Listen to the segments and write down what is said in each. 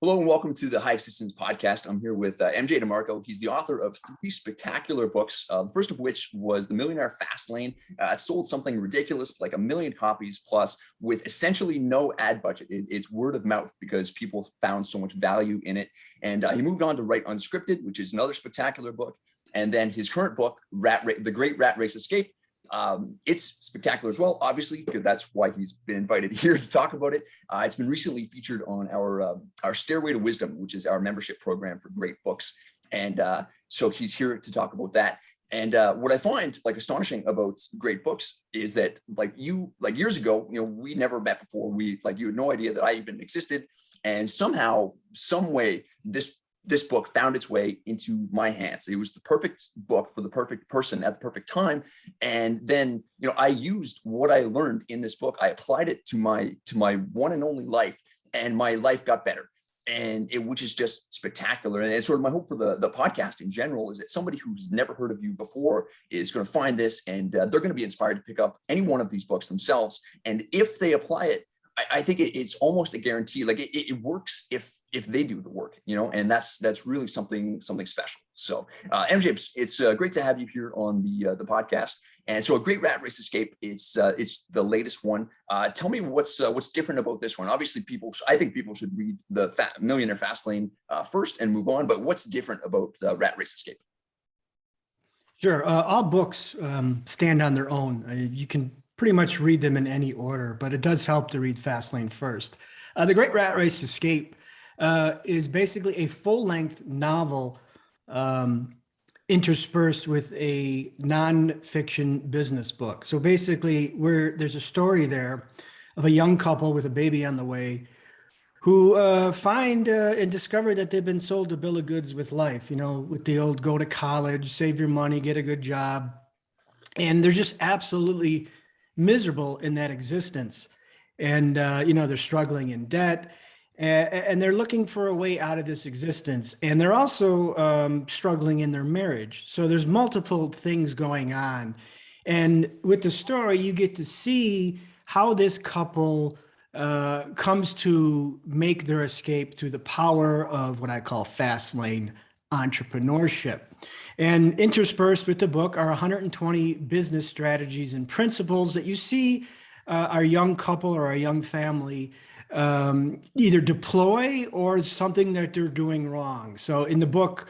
Hello and welcome to the HEx Podcast. I'm here with MJ DeMarco. He's the author of 3 spectacular books, the first of which was The Millionaire Fast Lane. It sold something ridiculous, like 1 million copies plus, with essentially no ad budget. It's word of mouth because people found so much value in it. And he moved on to write Unscripted, which is another spectacular book. And then his current book, The Great Rat Race Escape. It's spectacular as well, obviously, because that's why he's been invited here to talk about it. It's been recently featured on our Stairway to Wisdom, which is our membership program for great books. And so he's here to talk about that. And what I find astonishing about great books is that years ago, we never met before. You had no idea that I even existed. And somehow, some way, this book found its way into my hands. It was the perfect book for the perfect person at the perfect time. And then, I used what I learned in this book. I applied it to my one and only life, and my life got better. And which is just spectacular. And it's sort of my hope for the podcast in general is that somebody who's never heard of you before is going to find this, and they're going to be inspired to pick up any one of these books themselves. And if they apply it, I think it's almost a guarantee. It works if they do the work, and that's really something special. So MJ, it's great to have you here on the podcast. And so A Great Rat Race Escape, it's the latest one. Tell me what's different about this one. Obviously, I think people should read the Millionaire Fast Lane first and move on. But what's different about Rat Race Escape? Sure. All books stand on their own. You can pretty much read them in any order, but it does help to read Fastlane first. The Great Rat Race Escape is basically a full-length novel interspersed with a non-fiction business book. So basically, there's a story there of a young couple with a baby on the way who find and discover that they've been sold a bill of goods with life, with the old go to college, save your money, get a good job. And they're just absolutely miserable in that existence. And, they're struggling in debt, and they're looking for a way out of this existence. And they're also struggling in their marriage. So there's multiple things going on. And with the story, you get to see how this couple comes to make their escape through the power of what I call fast lane entrepreneurship. And interspersed with the book are 120 business strategies and principles that you see our young couple or our young family either deploy or something that they're doing wrong. So in the book,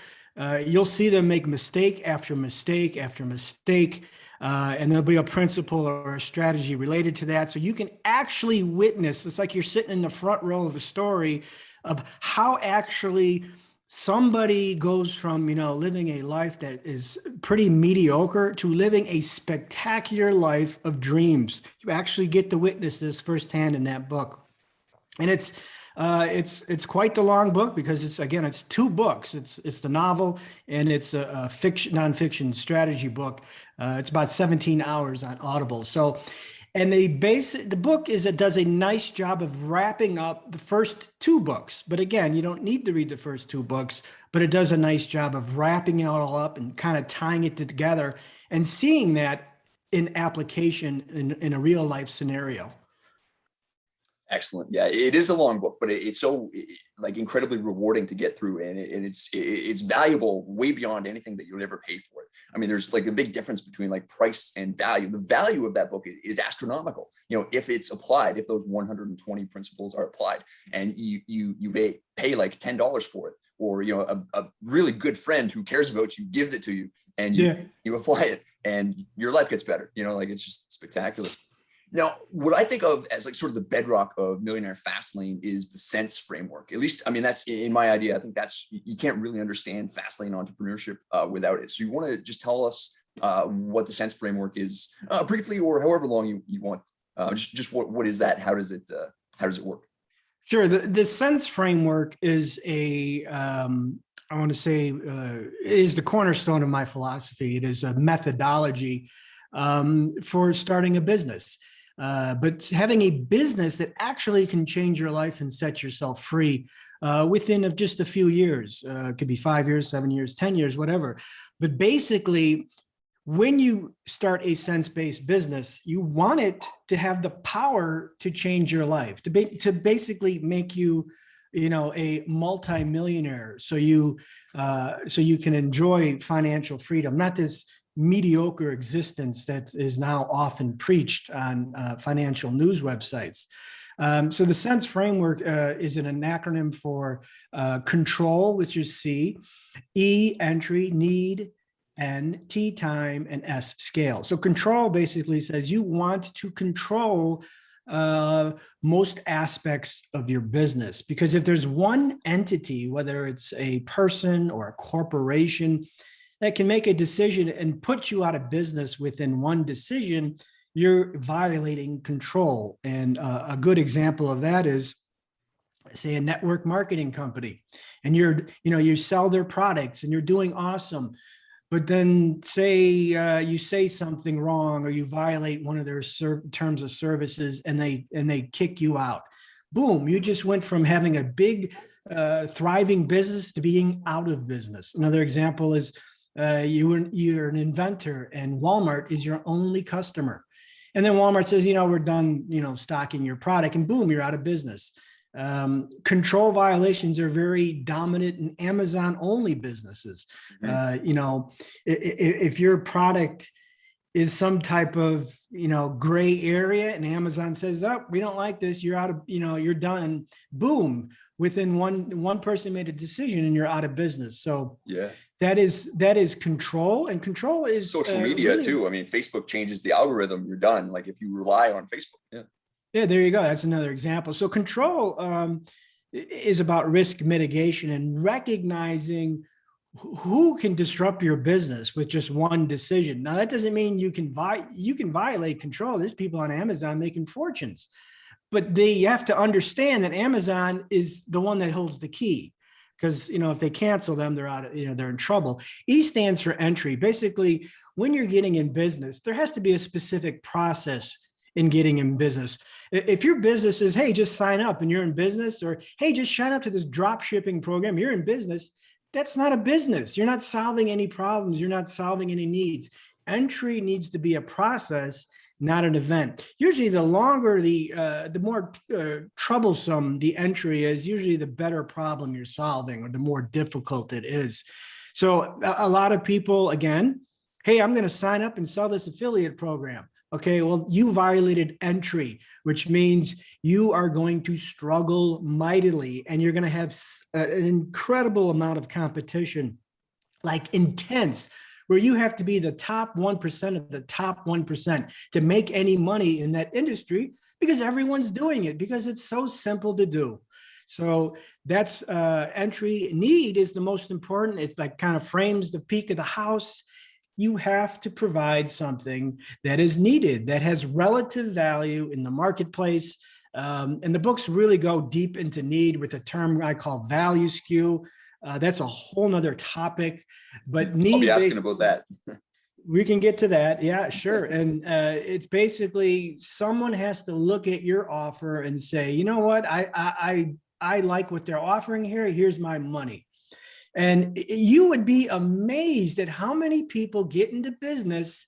you'll see them make mistake after mistake after mistake, and there'll be a principle or a strategy related to that. So you can actually witness, it's like you're sitting in the front row of a story of how actually somebody goes from, living a life that is pretty mediocre to living a spectacular life of dreams. You actually get to witness this firsthand in that book. And it's quite the long book because it's 2 books. It's the novel and it's a nonfiction strategy book. It's about 17 hours on Audible. So, and the book does a nice job of wrapping up the first 2 books. But again, you don't need to read the first 2 books, but it does a nice job of wrapping it all up and kind of tying it together and seeing that in application in a real life scenario. Excellent. Yeah, it is a long book, but it's so incredibly rewarding to get through, and it's valuable way beyond anything that you'll ever pay for it. I mean, there's a big difference between price and value. The value of that book is astronomical. If it's applied, if those 120 principles are applied, and you may pay $10 for it, or a really good friend who cares about you gives it to you, and you apply it, and your life gets better. It's just spectacular. Now, what I think of as sort of the bedrock of Millionaire Fastlane is the sense framework. At least, I mean, that's in my idea. I think you can't really understand Fastlane entrepreneurship without it. So you want to just tell us what the sense framework is briefly, or however long you want. Just what is that? How does it work? Sure. The sense framework is is the cornerstone of my philosophy. It is a methodology for starting a business. But having a business that actually can change your life and set yourself free within just a few years. It could be 5 years, 7 years, 10 years, whatever. But basically, when you start a sense-based business, you want it to have the power to change your life, to basically make you a multimillionaire. So you can enjoy financial freedom, not this mediocre existence that is now often preached on financial news websites. So the SENSE framework is an acronym for control, which is C, E, entry, need, N, T, time, and S, scale. So control basically says you want to control most aspects of your business, because if there's one entity, whether it's a person or a corporation, that can make a decision and put you out of business within one decision, you're violating control. And a good example of that is, say, a network marketing company, and you sell their products and you're doing awesome. But then say you say something wrong or you violate one of their terms of services and they kick you out. Boom, you just went from having a big thriving business to being out of business. Another example is you're an inventor and Walmart is your only customer. And then Walmart says, we're done, stocking your product, and boom, you're out of business. Control violations are very dominant in Amazon only businesses. If your product is some type of, gray area and Amazon says, oh, we don't like this, you're out of, you're done, boom, within one person made a decision and you're out of business. So yeah, that is control, and control is social media really, too. I mean, Facebook changes the algorithm, you're done. Like if you rely on Facebook. Yeah, there you go. That's another example. So control is about risk mitigation and recognizing who can disrupt your business with just one decision. Now, that doesn't mean you can violate control. There's people on Amazon making fortunes, but they have to understand that Amazon is the one that holds the key. Because, if they cancel them, they're out, they're in trouble. E stands for entry. Basically, when you're getting in business, there has to be a specific process in getting in business. If your business is, hey, just sign up and you're in business, or hey, just sign up to this drop shipping program, you're in business, that's not a business. You're not solving any problems. You're not solving any needs. Entry needs to be a process, not an event. Usually the longer the more troublesome the entry is, usually the better problem you're solving or the more difficult it is. So a lot of people, again, hey, I'm going to sign up and sell this affiliate program. Okay, well, you violated entry, which means you are going to struggle mightily and you're going to have an incredible amount of competition, like intense, where you have to be the top 1% of the top 1% to make any money in that industry, because everyone's doing it, because it's so simple to do. So that's entry. Need is the most important. It like kind of frames the peak of the house. You have to provide something that is needed, that has relative value in the marketplace. And the books really go deep into need with a term I call value skew. That's a whole nother topic, but need. I'll be asking about that. We can get to that. Yeah, sure. And it's basically someone has to look at your offer and say, you know what, I like what they're offering here. Here's my money. And you would be amazed at how many people get into business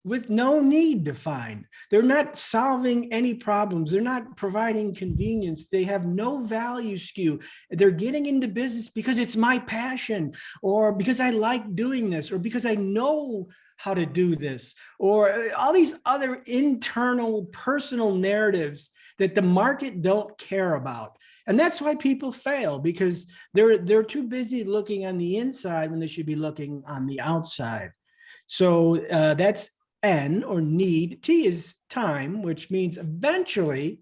with no need defined. They're not solving any problems. They're not providing convenience. They have no value skew. They're getting into business because it's my passion, or because I like doing this, or because I know how to do this, or all these other internal personal narratives that the market don't care about. And that's why people fail, because they're too busy looking on the inside when they should be looking on the outside. So that's N, or need. T is time, which means eventually,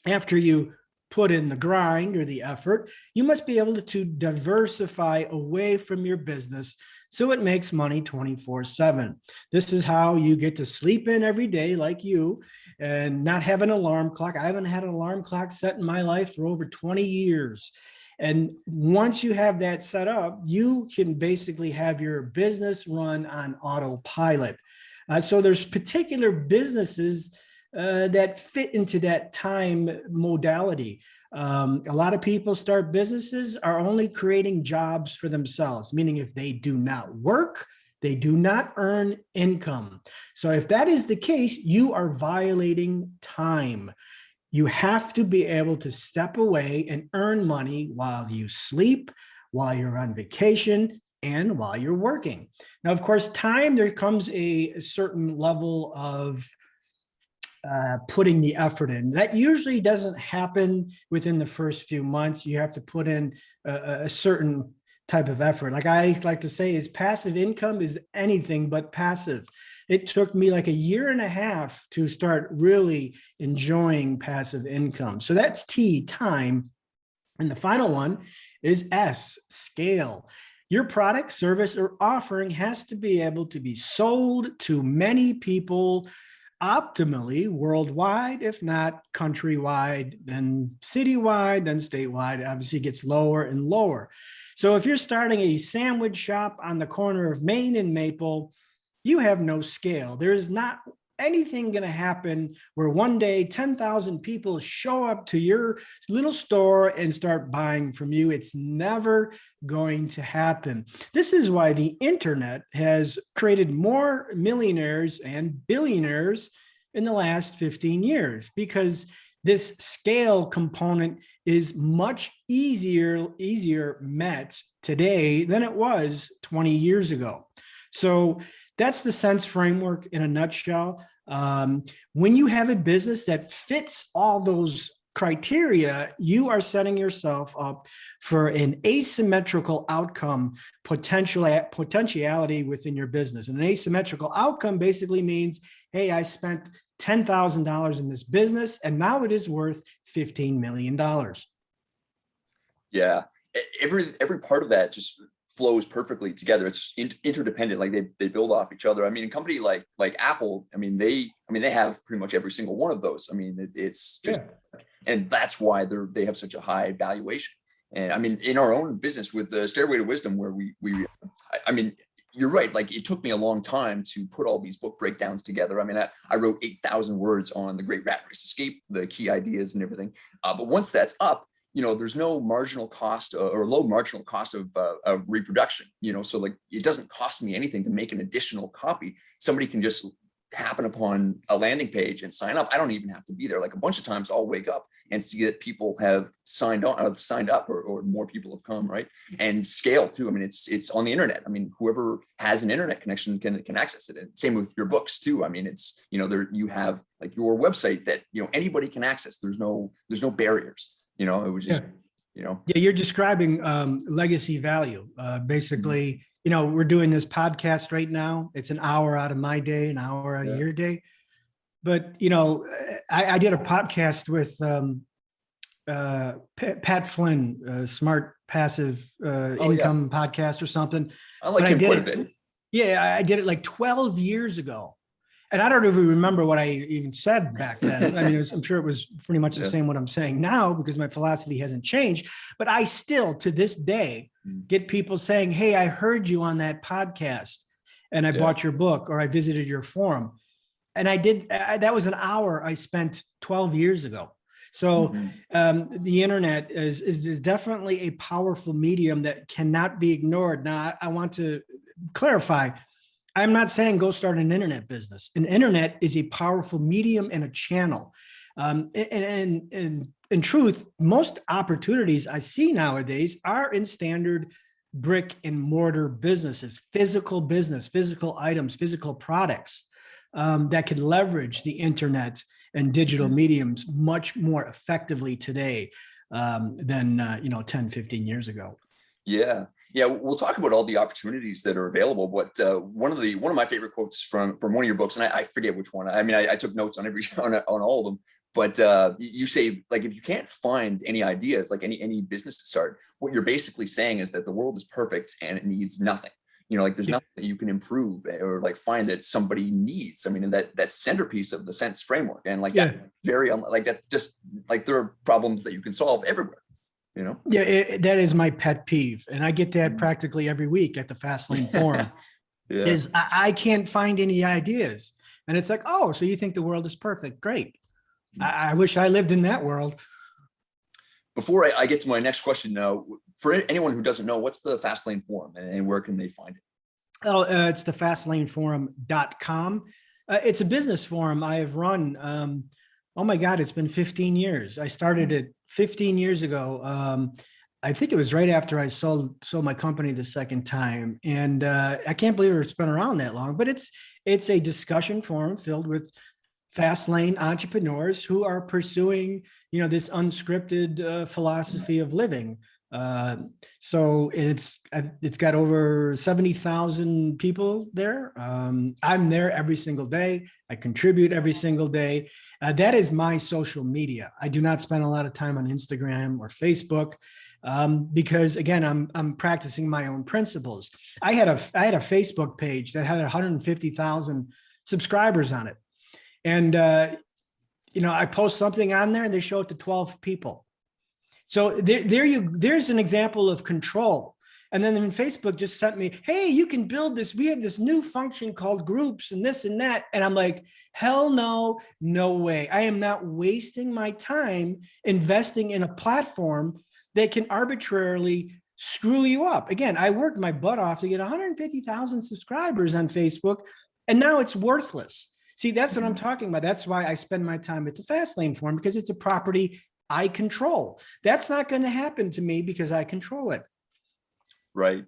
after you put in the grind or the effort, you must be able to diversify away from your business so it makes money 24/7. This is how you get to sleep in every day, like you, and not have an alarm clock. I haven't had an alarm clock set in my life for over 20 years. And once you have that set up, you can basically have your business run on autopilot. So there's particular businesses that fit into that time modality. A lot of people start businesses are only creating jobs for themselves, meaning if they do not work, they do not earn income. So if that is the case, you are violating time. You have to be able to step away and earn money while you sleep, while you're on vacation, and while you're working. Now, of course, there comes a certain level of putting the effort in. That usually doesn't happen within the first few months. You have to put in a certain type of effort. Like I like to say, is passive income is anything but passive. It took me like a year and a half to start really enjoying passive income. So that's T, time. And the final one is S, scale. Your product, service, or offering has to be able to be sold to many people optimally worldwide, if not countrywide, then citywide, then statewide. Obviously, it gets lower and lower. So if you're starting a sandwich shop on the corner of Main and Maple, you have no scale. There's not anything going to happen where one day 10,000 people show up to your little store and start buying from you. It's never going to happen. This is why the internet has created more millionaires and billionaires in the last 15 years, because this scale component is much easier met today than it was 20 years ago. So that's the sense framework in a nutshell. When you have a business that fits all those criteria, you are setting yourself up for an asymmetrical outcome potentiality within your business. And an asymmetrical outcome basically means, hey, I spent $10,000 in this business, and now it is worth $15 million. Yeah, every part of that just flows perfectly together. It's interdependent. Like they build off each other. I mean, a company like Apple, they have pretty much every single one of those. I mean, it's just, and that's why they have such a high valuation. And I mean, in our own business with the Stairway to Wisdom, where you're right. Like, it took me a long time to put all these book breakdowns together. I mean, I wrote 8,000 words on the Great Rat Race Escape, the key ideas and everything. But once that's up, there's no marginal cost or low marginal cost of reproduction, so like it doesn't cost me anything to make an additional copy. Somebody can just happen upon a landing page and sign up. I don't even have to be there. Like, a bunch of times I'll wake up and see that people have signed up or more people have come, right? And scale too. I mean, it's on the internet. I mean, whoever has an internet connection can access it. And same with your books too. I mean, it's, there you have like your website that, anybody can access. There's no barriers. It was just, Yeah, you're describing legacy value. Basically, we're doing this podcast right now. It's an hour out of my day, an hour out of your day. But, I did a podcast with Pat Flynn, Smart Passive Income podcast or something. I like him quite a bit. Yeah, I did it like 12 years ago. And I don't even remember what I even said back then. I mean, I'm sure it was pretty much the same what I'm saying now, because my philosophy hasn't changed. But I still, to this day, get people saying, hey, I heard you on that podcast and I bought your book, or I visited your forum. And I did, that was an hour I spent 12 years ago. So the internet is definitely a powerful medium that cannot be ignored. Now, I want to clarify, I'm not saying go start an internet business. An internet is a powerful medium and a channel. And in truth, most opportunities I see nowadays are in standard brick and mortar businesses, physical business, physical items, physical products that could leverage the internet and digital mediums much more effectively today than 10, 15 years ago. Yeah, we'll talk about all the opportunities that are available. But one of my favorite quotes from one of your books, and I forget which one. I mean, I took notes on on all of them. But you say, like, if you can't find any ideas, like any business to start, what you're basically saying is that the world is perfect and it needs nothing. Like, there's nothing that you can improve or like find that somebody needs. I mean, and that centerpiece of the sense framework, and like that that's just like, there are problems that you can solve everywhere. Yeah, that is my pet peeve. And I get that practically every week at the Fastlane Forum. Is I can't find any ideas. And it's like, oh, so you think the world is perfect? Great. I wish I lived in that world. Before I get to my next question, for anyone who doesn't know, what's the Fastlane Forum and where can they find it? Oh, it's the fastlaneforum.com. It's a business forum I have run Oh my God, it's been 15 years. I started it 15 years ago. I think it was right after I sold my company the second time. And I can't believe it's been around that long, but it's a discussion forum filled with fast lane entrepreneurs who are pursuing, this unscripted philosophy of living. So it's got over 70,000 people there. I'm there every single day. I contribute every single day. That is my social media. I do not spend a lot of time on Instagram or Facebook. Because again, I'm practicing my own principles. I had a Facebook page that had 150,000 subscribers on it. And, I post something on there and they show it to 12 people. So there's an example of control. And then Facebook just sent me, hey, you can build this. We have this new function called groups and this and that. And I'm like, hell no, no way. I am not wasting my time investing in a platform that can arbitrarily screw you up. Again, I worked my butt off to get 150,000 subscribers on Facebook, and now it's worthless. See, that's what I'm talking about. That's why I spend my time at the Fastlane Forum, because it's a property I control. That's not going to happen to me because I control it. Right.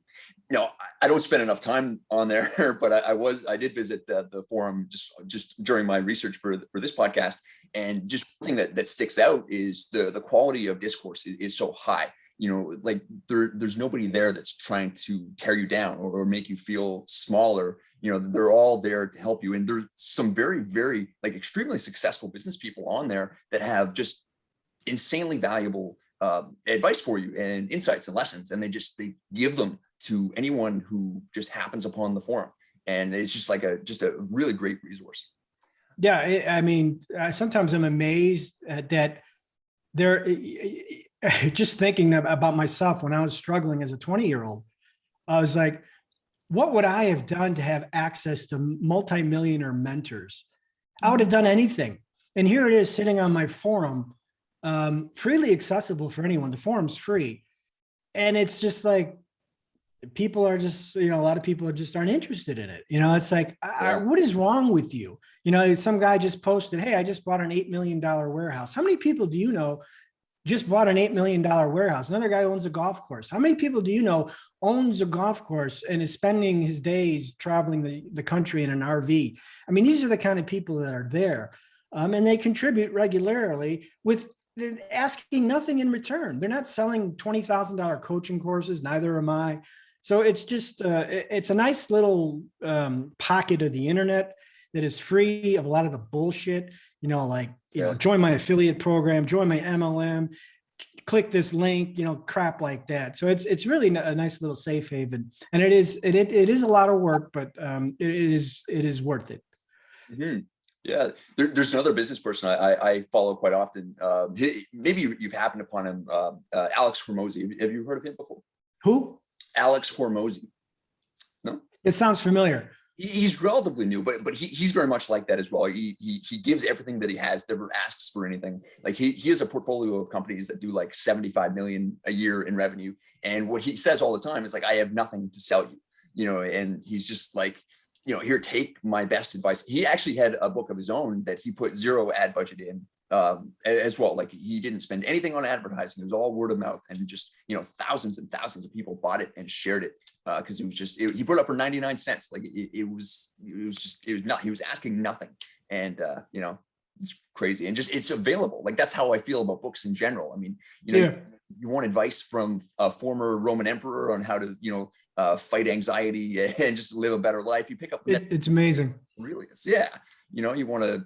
No, I don't spend enough time on there, but I did visit the forum just during my research for this podcast. And just one thing that sticks out is the quality of discourse is so high. Like there's nobody there that's trying to tear you down or make you feel smaller. They're all there to help you. And there's some very, very extremely successful business people on there that have just insanely valuable advice for you and insights and lessons. And they give them to anyone who just happens upon the forum. And it's just a really great resource. Yeah. I mean, sometimes I'm amazed that they're just thinking about myself when I was struggling as a 20-year-old. I was like, what would I have done to have access to multimillionaire mentors? I would have done anything. And here it is sitting on my forum, freely accessible for anyone. The forum's free. And it's just like, people are just, a lot of people just aren't interested in it. It's like, what is wrong with you? Some guy just posted, hey, I just bought an $8 million warehouse. How many people do you know just bought an $8 million warehouse? Another guy owns a golf course. How many people do you know owns a golf course and is spending his days traveling the country in an RV? I mean, these are the kind of people that are there. And they contribute regularly with asking nothing in return. They're not selling $20,000 coaching courses. Neither am I. So it's just, it's a nice little pocket of the internet that is free of a lot of the bullshit, join my affiliate program, join my MLM, click this link, crap like that. So it's really a nice little safe haven. And it is a lot of work, but it is worth it. Mm-hmm. Yeah, there's another business person I follow quite often. Maybe you've happened upon him, Alex Hormozi. Have you heard of him before? Who? Alex Hormozi. No? It sounds familiar. He's relatively new, but he's very much like that as well. He gives everything that he has, never asks for anything. Like he has a portfolio of companies that do 75 million a year in revenue. And what he says all the time is I have nothing to sell you, and he's just here, take my best advice. He actually had a book of his own that he put zero ad budget in as well. He didn't spend anything on advertising. It was all word of mouth, and just, thousands and thousands of people bought it and shared it because he put it up for 99 cents. He was asking nothing. And, it's crazy. And just, it's available. That's how I feel about books in general. I mean, you want advice from a former Roman emperor on how to, fight anxiety and just live a better life. You pick up. It's amazing. Really is. Yeah. You want to,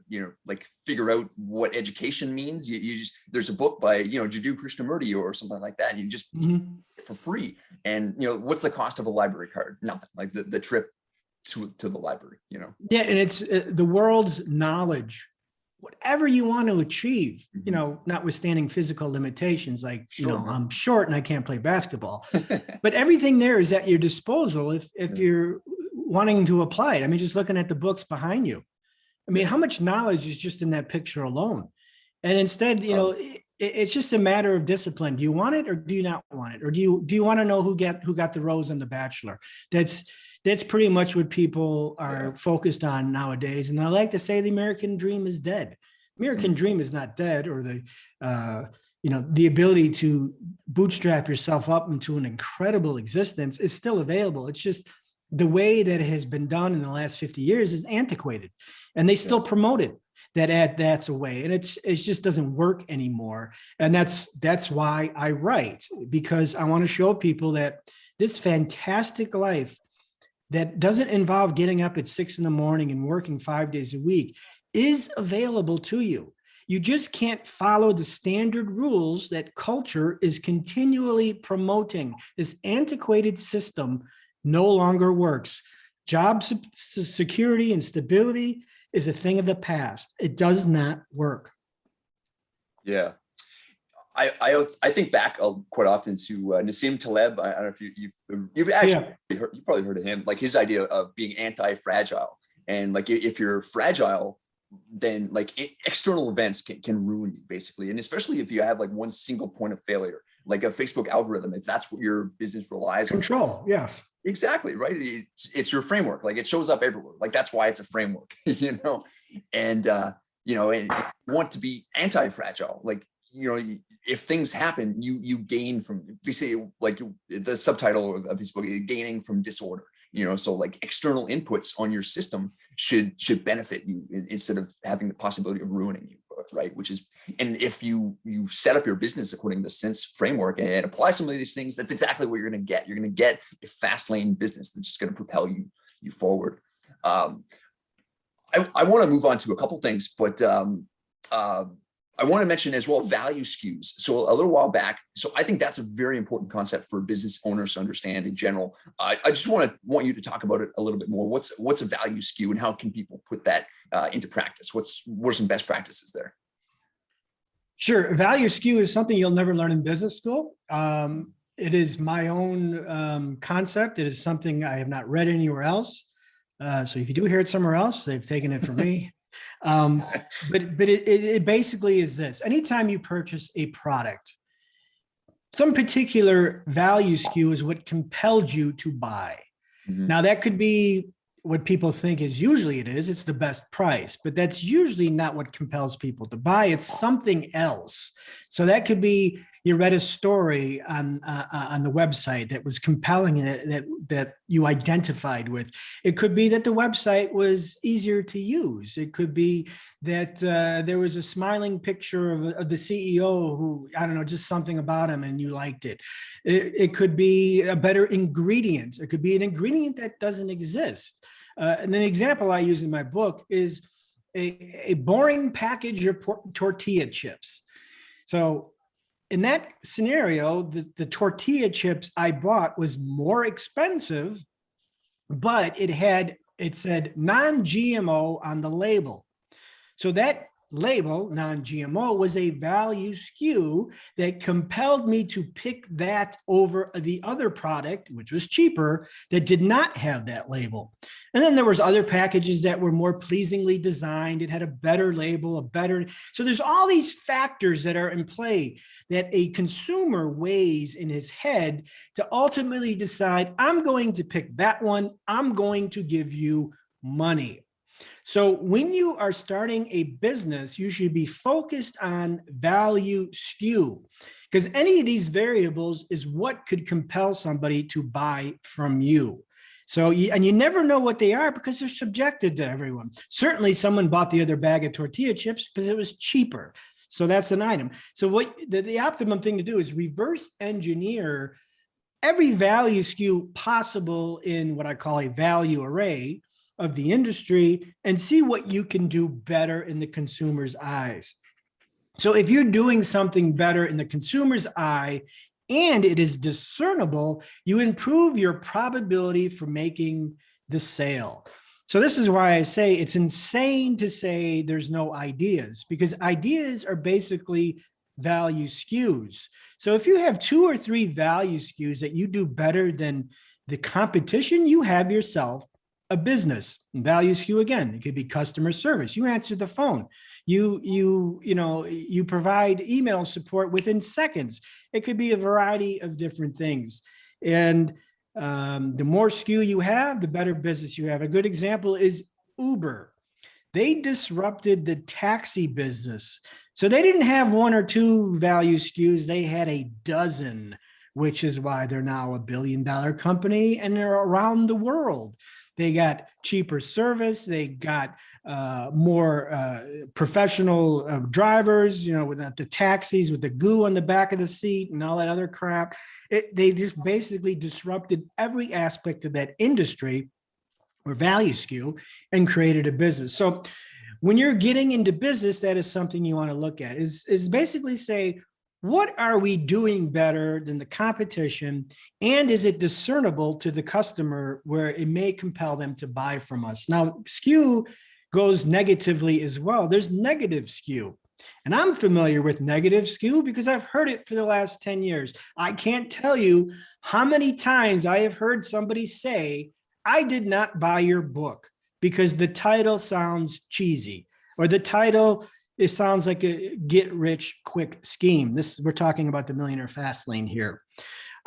figure out what education means. You just, there's a book by, Jiddu Krishnamurti or something like that. And you just for free. And, what's the cost of a library card? Nothing. The trip to the library, Yeah. And it's the world's knowledge, whatever you want to achieve, notwithstanding physical limitations, I'm short and I can't play basketball, but everything there is at your disposal if you're wanting to apply it. I mean, just looking at the books behind you. I mean, how much knowledge is just in that picture alone? And instead, it's just a matter of discipline. Do you want it or do you not want it? Or do you want to know who got the rose on The Bachelor? That's pretty much what people are focused on nowadays. And I like to say the American dream is dead. American dream is not dead, or the ability to bootstrap yourself up into an incredible existence is still available. It's just the way that it has been done in the last 50 years is antiquated, and they still promote it. That's a way, and it just doesn't work anymore. And that's why I write, because I want to show people that this fantastic life that doesn't involve getting up at 6 a.m. and working 5 days a week is available to you. You just can't follow the standard rules that culture is continually promoting. This antiquated system no longer works. Job security and stability is a thing of the past. It does not work. Yeah. I think back quite often to Nassim Taleb. I don't know if you've actually heard, you probably heard of him, like his idea of being anti-fragile. And like, if you're fragile, then like external events can ruin you, basically. And especially if you have like one single point of failure, like a Facebook algorithm, if that's what your business relies on. Control, yes. Exactly, right? It's your framework. Like, it shows up everywhere. Like, that's why it's a framework, and, and you want to be anti-fragile. Like, if things happen, you gain from, we say, like the subtitle of his book, gaining from disorder. So like external inputs on your system should benefit you instead of having the possibility of ruining you, right? And if you set up your business according to the sense framework and apply some of these things, that's exactly what you're going to get. You're going to get a fast lane business that's just going to propel you forward. I want to move on to a couple things, but I want to mention as well value skews. So a little while back, so I think that's a very important concept for business owners to understand in general. I just want you to talk about it a little bit more. What's a value skew, and how can people put that into practice? What are some best practices there? Sure. Value skew is something you'll never learn in business school. It is my own concept. It is something I have not read anywhere else. So if you do hear it somewhere else, they've taken it from me. But it basically is this: anytime you purchase a product, some particular value skew is what compelled you to buy. Mm-hmm. Now, that could be what people think is usually it's the best price, but that's usually not what compels people to buy. It's something else. So that could be, you read a story on the website that was compelling, that you identified with. It could be that the website was easier to use. It could be that there was a smiling picture of the CEO who, I don't know, just something about him and you liked it. It could be a better ingredient. It could be an ingredient that doesn't exist. And an example I use in my book is a boring package of tortilla chips. So in that scenario, the tortilla chips I bought was more expensive, but it said non-GMO on the label. So that label, non-GMO, was a value skew that compelled me to pick that over the other product, which was cheaper, that did not have that label. And then there was other packages that were more pleasingly designed. It had a better label, so there's all these factors that are in play that a consumer weighs in his head to ultimately decide, I'm going to pick that one. I'm going to give you money. So when you are starting a business, you should be focused on value skew, because any of these variables is what could compel somebody to buy from you. So, you never know what they are because they're subjective to everyone. Certainly someone bought the other bag of tortilla chips because it was cheaper. So that's an item. So what the optimum thing to do is reverse engineer every value skew possible in what I call a value array of the industry and see what you can do better in the consumer's eyes. So if you're doing something better in the consumer's eye and it is discernible, you improve your probability for making the sale. So this is why I say it's insane to say there's no ideas, because ideas are basically value skews. So if you have 2 or 3 value skews that you do better than the competition, you have yourself a business. And value skew, again, it could be customer service. You answer the phone. You provide email support within seconds. It could be a variety of different things. And the more skew you have, the better business you have. A good example is Uber. They disrupted the taxi business. So they didn't have one or two value SKUs. They had a dozen, which is why they're now $1 billion company and they're around the world. They got cheaper service. They got more professional drivers, with the taxis, with the goo on the back of the seat and all that other crap. They just basically disrupted every aspect of that industry or value SKU and created a business. So when you're getting into business, that is something you want to look at is basically say, what are we doing better than the competition? And is it discernible to the customer where it may compel them to buy from us? Now, SKU goes negatively as well. There's negative SKU. And I'm familiar with negative SKU because I've heard it for the last 10 years. I can't tell you how many times I have heard somebody say, I did not buy your book because the title sounds cheesy, or the title, it sounds like a get rich quick scheme. We're talking about the Millionaire Fast Lane here.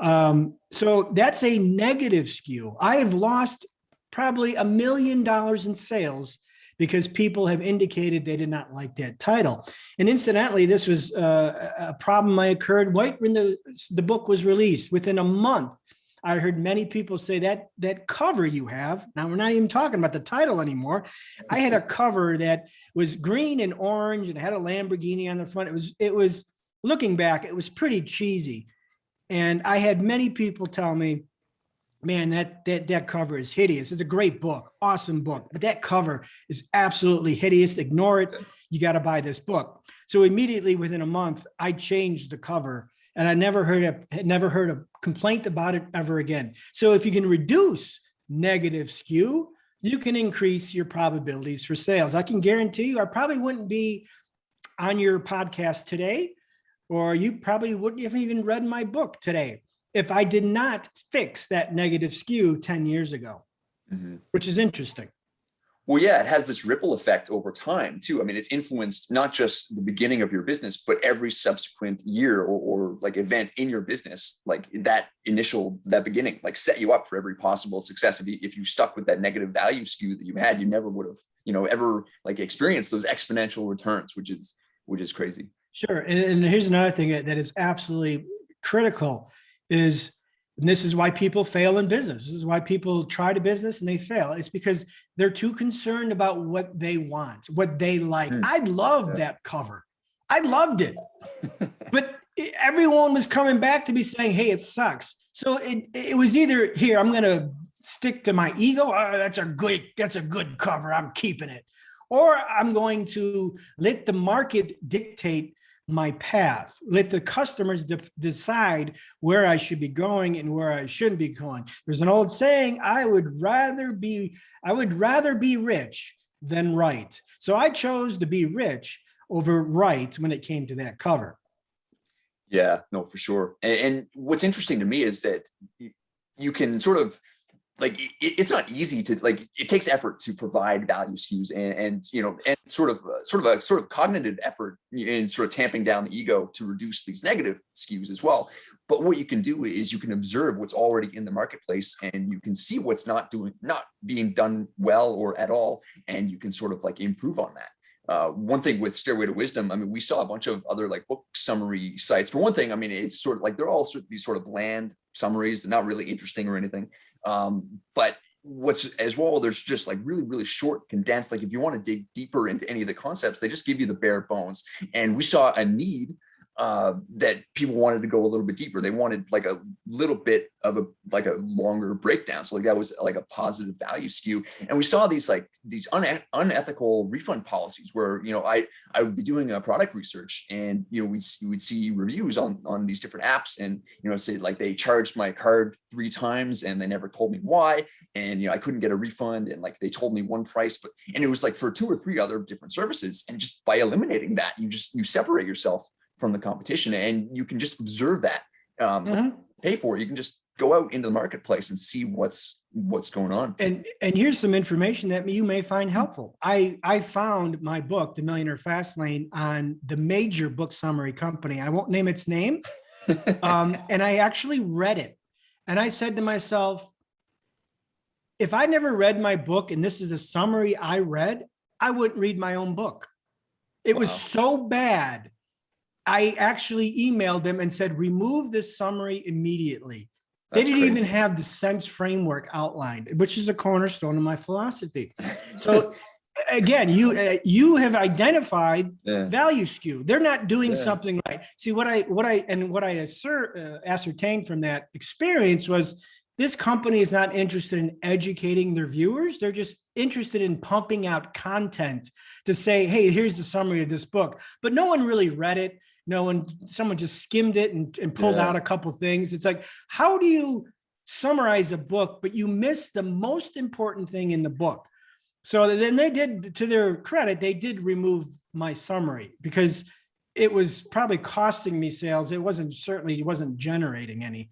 So that's a negative SKU. I have lost probably $1 million in sales because people have indicated they did not like that title. And incidentally, this was a problem I occurred right when the book was released. Within a month, I heard many people say that cover you have, now we're not even talking about the title anymore. I had a cover that was green and orange and had a Lamborghini on the front. It was looking back, it was pretty cheesy. And I had many people tell me, man, that cover is hideous. It's a great book, awesome book, but that cover is absolutely hideous. Ignore it. You got to buy this book. So immediately within a month, I changed the cover. And I never heard a complaint about it ever again. So if you can reduce negative SKU, you can increase your probabilities for sales. I can guarantee you, I probably wouldn't be on your podcast today, or you probably wouldn't have even read my book today if I did not fix that negative SKU 10 years ago, which is interesting. Well, yeah, it has this ripple effect over time too. I mean, it's influenced not just the beginning of your business, but every subsequent year or like event in your business, like that beginning, like set you up for every possible success. If you stuck with that negative value SKU that you had, you never would have, ever like experienced those exponential returns, which is crazy. Sure. And here's another thing that is absolutely critical is, and this is why people fail in business. This is why people try to business and they fail. It's because they're too concerned about what they want, what they like. I loved that cover. I loved it. But everyone was coming back to me saying, hey, it sucks. So it was either, here, I'm going to stick to my ego. Oh, that's a good cover. I'm keeping it. Or I'm going to let the market dictate my path, let the customers decide where I should be going and where I shouldn't be going. There's an old saying, I would rather be rich than right. So I chose to be rich over right when it came to that cover. Yeah, no, for sure. And what's interesting to me is that you can sort of, like, it's not easy to, like, it takes effort to provide value SKUs and sort of cognitive effort in sort of tamping down the ego to reduce these negative SKUs as well. But what you can do is you can observe what's already in the marketplace and you can see what's not being done well or at all. And you can sort of like improve on that. One thing with Stairway to Wisdom, I mean, we saw a bunch of other like book summary sites. For one thing, I mean, it's sort of like, they're all sort of these sort of bland summaries. They're not really interesting or anything. But what's as well, there's just like really, really short, condensed, like if you want to dig deeper into any of the concepts, they just give you the bare bones. And we saw a need that people wanted to go a little bit deeper. They wanted like a little bit of a longer breakdown. So like that was like a positive value SKU. And we saw these unethical refund policies where, I would be doing a product research and, we'd see reviews on these different apps and, say like they charged my card 3 times and they never told me why. And, I couldn't get a refund and like they told me one price, and it was like for 2 or 3 other different services. And just by eliminating that, you separate yourself from the competition and you can just observe that, pay for it. You can just go out into the marketplace and see what's going on. And here's some information that you may find helpful. I found my book, The Millionaire Fast Lane, on the major book summary company. I won't name its name. And I actually read it. And I said to myself, if I never read my book and this is a summary I read, I wouldn't read my own book. It was so bad. I actually emailed them and said, remove this summary immediately. They didn't even have the sense framework outlined, which is a cornerstone of my philosophy. So again, you have identified value skew. They're not doing something right. See, what I ascertained from that experience was this company is not interested in educating their viewers. They're just interested in pumping out content to say, hey, here's the summary of this book. But no one really read it. Someone just skimmed it and pulled out a couple things. It's like, how do you summarize a book, but you miss the most important thing in the book? So then they did, to their credit, they did remove my summary because it was probably costing me sales. It wasn't generating any.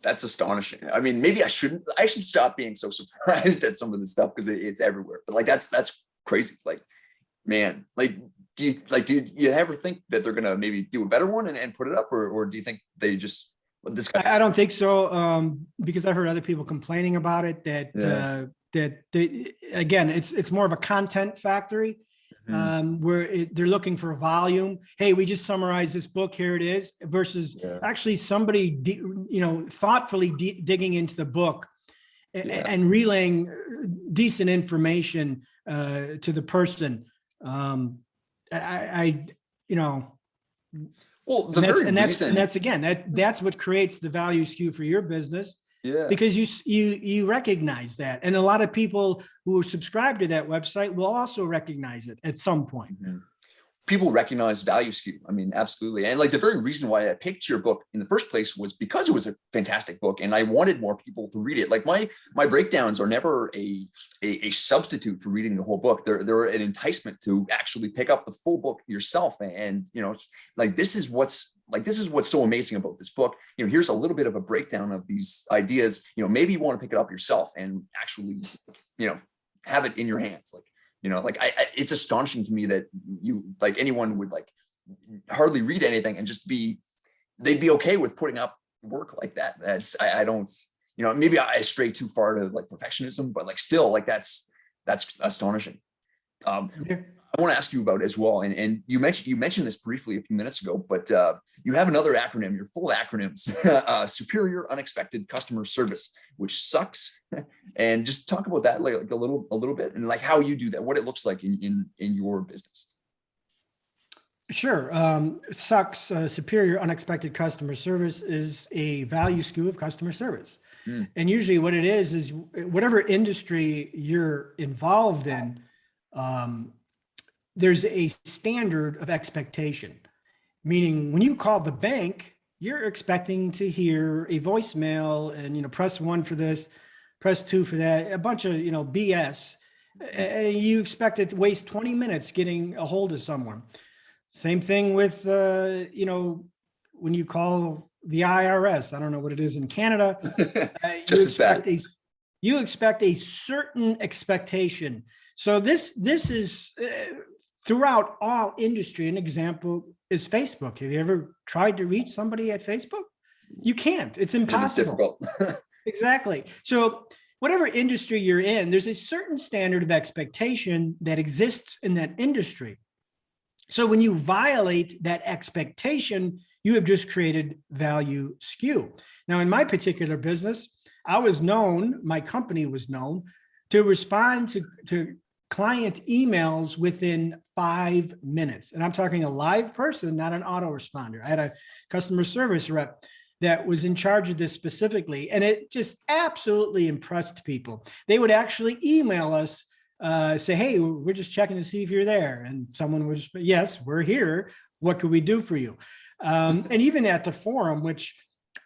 That's astonishing. I mean, maybe I should stop being so surprised at some of this stuff because it's everywhere. But like, that's crazy. Like, man, do you ever think that they're gonna maybe do a better one and put it up, or do you think they just this guy? I don't think so, because I've heard other people complaining about it. Again, it's more of a content factory, where they're looking for volume. Hey, we just summarized this book. Here it is. Versus actually somebody thoughtfully digging into the book and relaying decent information to the person. Well, that's what creates the value skew for your business. Yeah, because you recognize that, and a lot of people who subscribe to that website will also recognize it at some point. People recognize value skew. I mean, absolutely. And like the very reason why I picked your book in the first place was because it was a fantastic book and I wanted more people to read it. Like my breakdowns are never a substitute for reading the whole book. They're an enticement to actually pick up the full book yourself. And, like, this is what's so amazing about this book. Here's a little bit of a breakdown of these ideas. Maybe you want to pick it up yourself and actually, have it in your hands. It's astonishing to me that anyone would hardly read anything and they'd be okay with putting up work like that. I don't, maybe I stray too far to perfectionism, but still that's astonishing. I want to ask you about as well. And you mentioned this briefly a few minutes ago, but you have another acronym, your full acronyms, superior unexpected customer service, which sucks. And just talk about that a little bit and how you do that, what it looks like in your business. Sure. Sucks. Superior unexpected customer service is a value skew of customer service. And usually what it is whatever industry you're involved in, there's a standard of expectation, meaning when you call the bank, you're expecting to hear a voicemail and, press 1 for this, press 2 for that, a bunch of, BS. And you expect it to waste 20 minutes getting a hold of someone. Same thing with, when you call the IRS, I don't know what it is in Canada. You expect a certain expectation. So this is throughout all industry. An example is Facebook. Have you ever tried to reach somebody at Facebook? You can't. It's impossible. It's difficult. Exactly. So whatever industry you're in, there's a certain standard of expectation that exists in that industry. So when you violate that expectation, you have just created value skew. Now, in my particular business, my company was known to respond to client emails within 5 minutes. And I'm talking a live person, not an autoresponder. I had a customer service rep that was in charge of this specifically, and it just absolutely impressed people. They would actually email us, say, hey, we're just checking to see if you're there. And someone would just, yes, we're here. What could we do for you? And even at the forum, which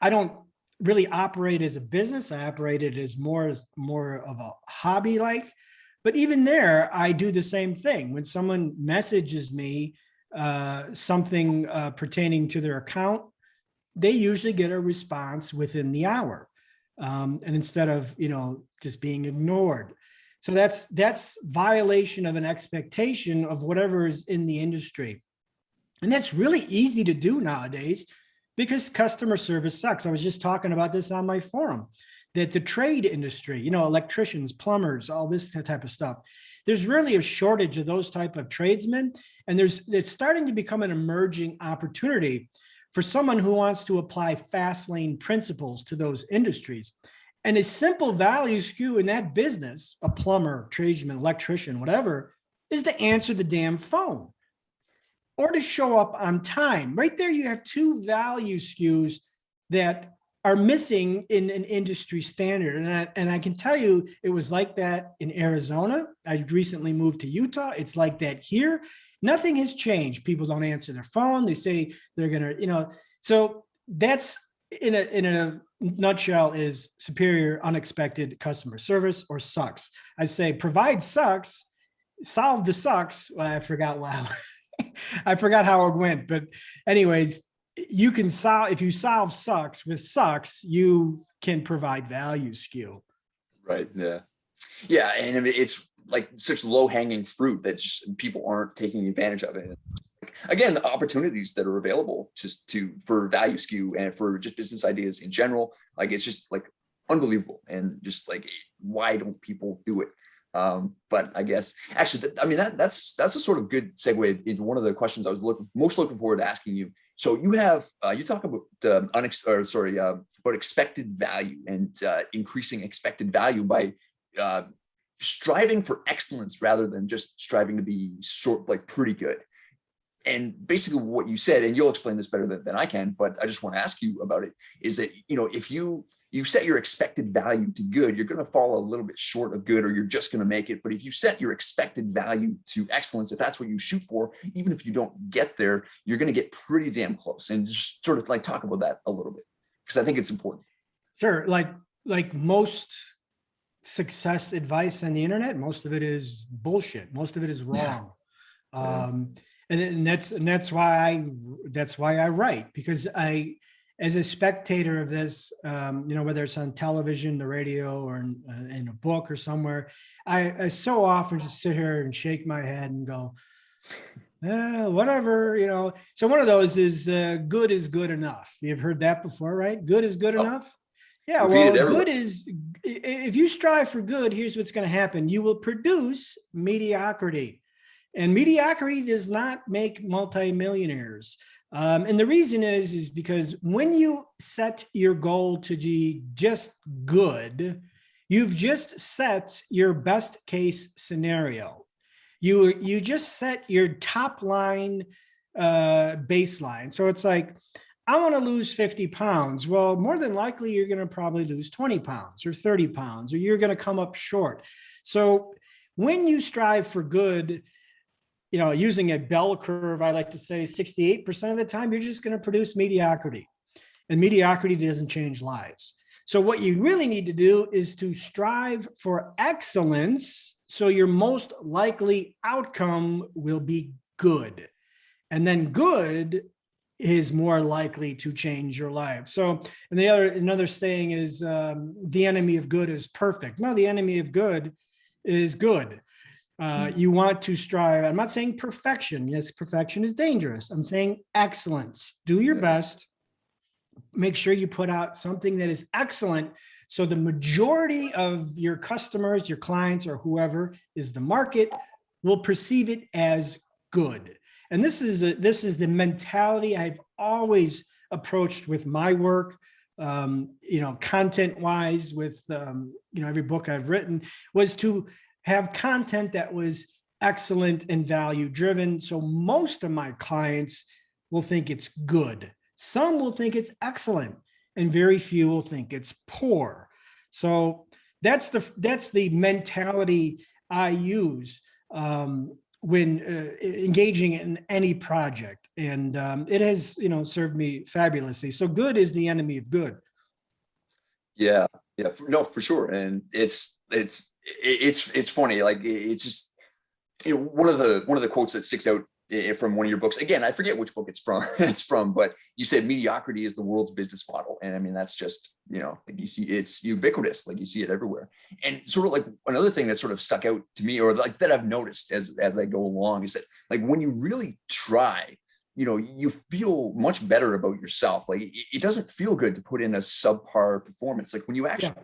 I don't really operate as a business, I operated as more of a hobby but even there, I do the same thing. When someone messages me something pertaining to their account, they usually get a response within the hour. And instead of, just being ignored. So that's violation of an expectation of whatever is in the industry. And that's really easy to do nowadays because customer service sucks. I was just talking about this on my forum. that the trade industry, you know, electricians, plumbers, all this type of stuff, there's really a shortage of those type of tradesmen. And it's starting to become an emerging opportunity for someone who wants to apply fast lane principles to those industries. And a simple value skew in that business, a plumber, tradesman, electrician, whatever, is to answer the damn phone or to show up on time. Right there, you have two value skews that are missing in an industry standard. And I can tell you, it was like that in Arizona. I recently moved to Utah. It's like that here. Nothing has changed. People don't answer their phone. They say they're going to, you know, so that's in a nutshell is superior unexpected customer service, or sucks. I say provide sucks, solve the sucks. Well, I forgot wow. I forgot how it went, but anyways, you can solve, if you solve sucks with sucks, you can provide value skew. Right. Yeah. Yeah. And I mean, it's like such low hanging fruit that just people aren't taking advantage of it. Again, the opportunities that are available for value skew and for just business ideas in general, like it's just like unbelievable. And just like, why don't people do it? But I guess actually, that's a sort of good segue into one of the questions I was most looking forward to asking you. So you have, you talk about about expected value and increasing expected value by striving for excellence rather than just striving to be pretty good. And basically what you said, and you'll explain this better than I can, but I just want to ask you about it, is that, you know, if you set your expected value to good, you're going to fall a little bit short of good, or you're just going to make it. But if you set your expected value to excellence, if that's what you shoot for, even if you don't get there, you're going to get pretty damn close. And just sort of like talk about that a little bit, because I think it's important. Sure. Like most success advice on the internet, most of it is bullshit. Most of it is wrong. Yeah. And that's why I write, because as a spectator of this, you know, whether it's on television, the radio, or in a book or somewhere, I so often just sit here and shake my head and go, whatever, you know. So one of those is good is good enough. You've heard that before, right? Good is good enough. Yeah, well, good is, if you strive for good, here's what's going to happen. You will produce mediocrity. And mediocrity does not make multimillionaires. And the reason is because when you set your goal to be just good, you've just set your best case scenario. You just set your top line baseline. So it's like, I want to lose 50 pounds. Well, more than likely, you're going to probably lose 20 pounds or 30 pounds, or you're going to come up short. So when you strive for good, you know, using a bell curve, I like to say 68% of the time, you're just going to produce mediocrity, and mediocrity doesn't change lives. So what you really need to do is to strive for excellence. So your most likely outcome will be good. And then good is more likely to change your life. So, and another saying is the enemy of good is perfect. No, the enemy of good is good. You want to strive. I'm not saying perfection. Yes, perfection is dangerous. I'm saying excellence. Do your best. Make sure you put out something that is excellent, so the majority of your customers, your clients, or whoever is the market will perceive it as good. And this is the mentality I've always approached with my work. You know, content wise, with you know, every book I've written, was to have content that was excellent and value driven. So most of my clients will think it's good. Some will think it's excellent, and very few will think it's poor. So that's the mentality I use when engaging in any project. And it has, you know, served me fabulously. So good is the enemy of good. Yeah. Yeah. No, for sure. And it's funny. Like, it's just, you know, one of the quotes that sticks out from one of your books. Again, I forget which book it's from, but you said mediocrity is the world's business model. And I mean, that's just, you know, like, you see, it's ubiquitous, like you see it everywhere. And sort of like another thing that sort of stuck out to me, or like that I've noticed as I go along, is that like when you really try you feel much better about yourself. Like it doesn't feel good to put in a subpar performance. Like when you actually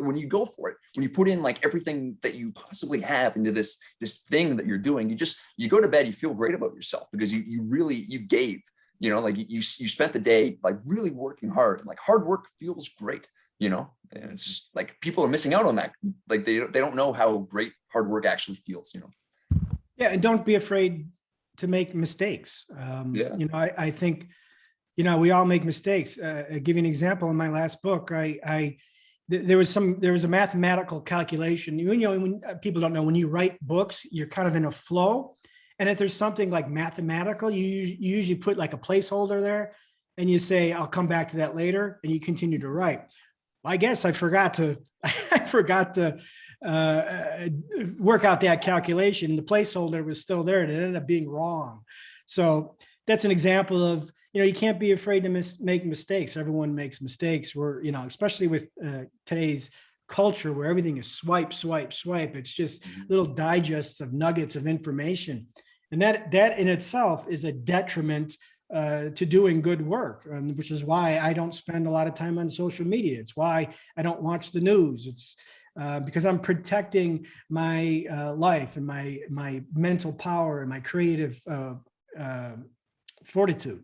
when you go for it, when you put in like everything that you possibly have into this thing that you're doing, you go to bed, you feel great about yourself because you really gave, like you spent the day like really working hard, and like hard work feels great, and it's just like people are missing out on that. Like they don't know how great hard work actually feels, Yeah. And don't be afraid to make mistakes. I think, we all make mistakes. I'll give you an example. In my last book, there was a mathematical calculation. When people don't know, when you write books, you're kind of in a flow. And if there's something like mathematical, you usually put like a placeholder there and you say, I'll come back to that later. And you continue to write. Well, I guess I forgot to work out that calculation. The placeholder was still there and it ended up being wrong. So that's an example of, you can't be afraid to make mistakes. Everyone makes mistakes. Especially with today's culture where everything is swipe. It's just little digests of nuggets of information. And that in itself is a detriment to doing good work, which is why I don't spend a lot of time on social media. It's why I don't watch the news. It's because I'm protecting my life and my mental power and my creative fortitude.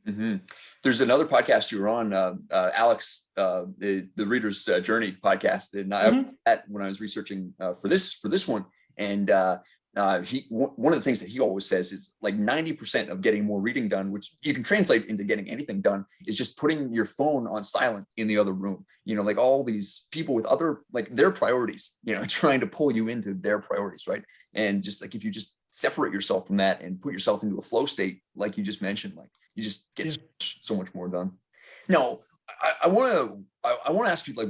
Mm-hmm. There's another podcast you were on, Alex, the Reader's Journey podcast, and when I was researching for this one, and one of the things that he always says is like 90% of getting more reading done, which you can translate into getting anything done, is just putting your phone on silent in the other room. Like all these people with other, like their priorities, trying to pull you into their priorities, right? And just like if you just separate yourself from that and put yourself into a flow state, like you just mentioned, like you just get so much more done. Now, I want to ask you, like,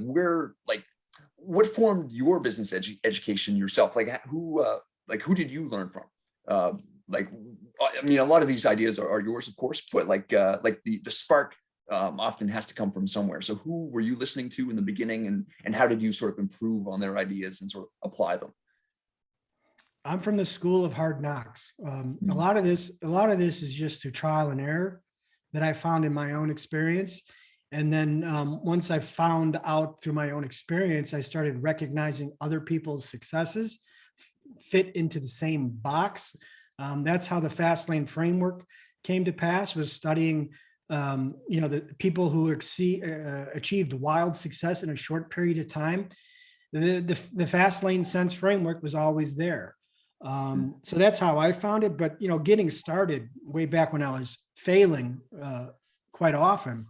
what formed your business education yourself? Like who did you learn from? A lot of these ideas are yours, of course, but the spark often has to come from somewhere. So who were you listening to in the beginning, and how did you sort of improve on their ideas and sort of apply them? I'm from the school of hard knocks. A lot of this is just through trial and error that I found in my own experience. And then once I found out through my own experience, I started recognizing other people's successes fit into the same box. That's how the fast lane framework came to pass, was studying the people who achieved wild success in a short period of time. The fast lane sense framework was always there. So that's how I found it. But, getting started way back when I was failing quite often,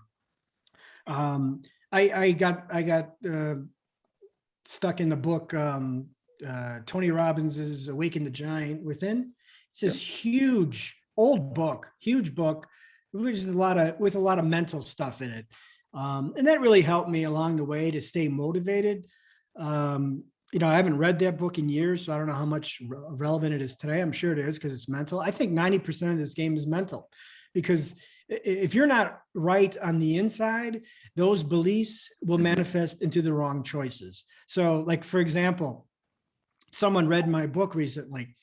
I got stuck in the book, Tony Robbins's Awaken the Giant Within. It's this huge book, with a lot of mental stuff in it. And that really helped me along the way to stay motivated. I haven't read that book in years, so I don't know how much relevant it is today. I'm sure it is because it's mental. I think 90% of this game is mental, because if you're not right on the inside, those beliefs will manifest into the wrong choices. So, like, for example, someone read my book recently,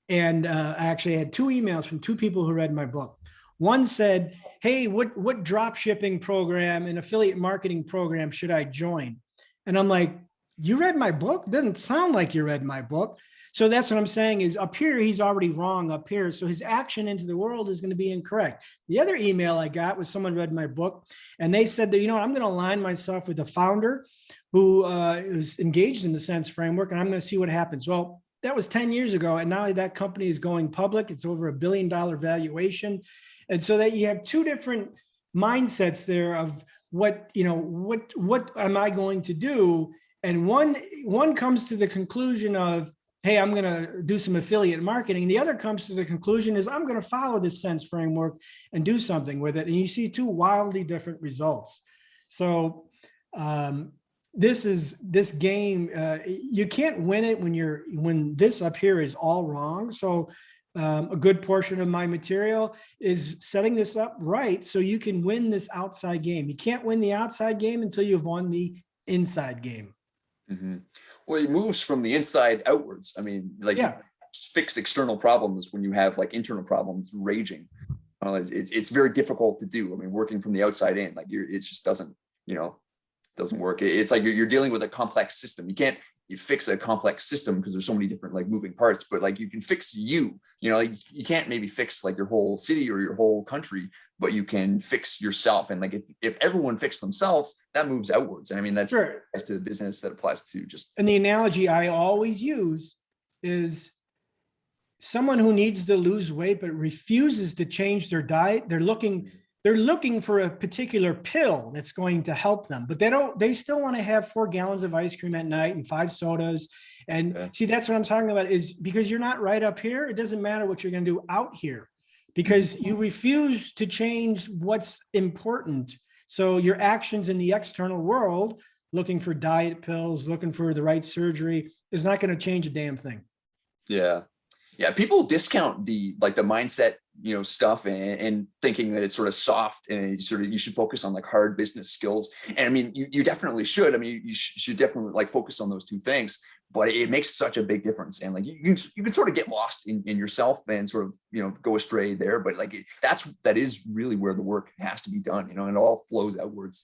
and I actually had 2 emails from 2 people who read my book. One said, hey, what drop shipping program and affiliate marketing program should I join? And I'm like, you read my book? Doesn't sound like you read my book. So that's what I'm saying is, up here, he's already wrong up here. So his action into the world is going to be incorrect. The other email I got was someone read my book and they said that, I'm going to align myself with a founder who is engaged in the sense framework, and I'm going to see what happens. Well, that was 10 years ago. And now that company is going public. It's over $1 billion valuation. And so that you have 2 different mindsets there of what am I going to do? And one comes to the conclusion of, hey, I'm going to do some affiliate marketing. The other comes to the conclusion is, I'm going to follow this sense framework and do something with it. And you see 2 wildly different results. So this game, you can't win it when this up here is all wrong. So a good portion of my material is setting this up right so you can win this outside game. You can't win the outside game until you've won the inside game. Mm-hmm. Well, it moves from the inside outwards. I mean, fix external problems when you have like internal problems raging. It's very difficult to do. I mean, working from the outside in, like it just doesn't, doesn't work. It's like you're dealing with a complex system. You fix a complex system because there's so many different like moving parts, but like you can fix like you can't maybe fix like your whole city or your whole country, but you can fix yourself. And like if everyone fixed themselves, that moves outwards. And I mean, that's sure. Applies to the business, that applies to just. And the analogy I always use is someone who needs to lose weight but refuses to change their diet. They're looking for a particular pill that's going to help them, but they still want to have 4 gallons of ice cream at night and 5 sodas. And see, that's what I'm talking about, is because you're not right up here. It doesn't matter what you're going to do out here because you refuse to change what's important. So your actions in the external world, looking for diet pills, looking for the right surgery, is not going to change a damn thing. Yeah. Yeah. People discount the mindset, stuff and thinking that it's sort of soft and you should focus on like hard business skills. And I mean, you definitely should. I mean, you should definitely like focus on those 2 things, but it makes such a big difference. And like, you can sort of get lost in yourself and sort of, go astray there. But like, that is really where the work has to be done, and it all flows outwards.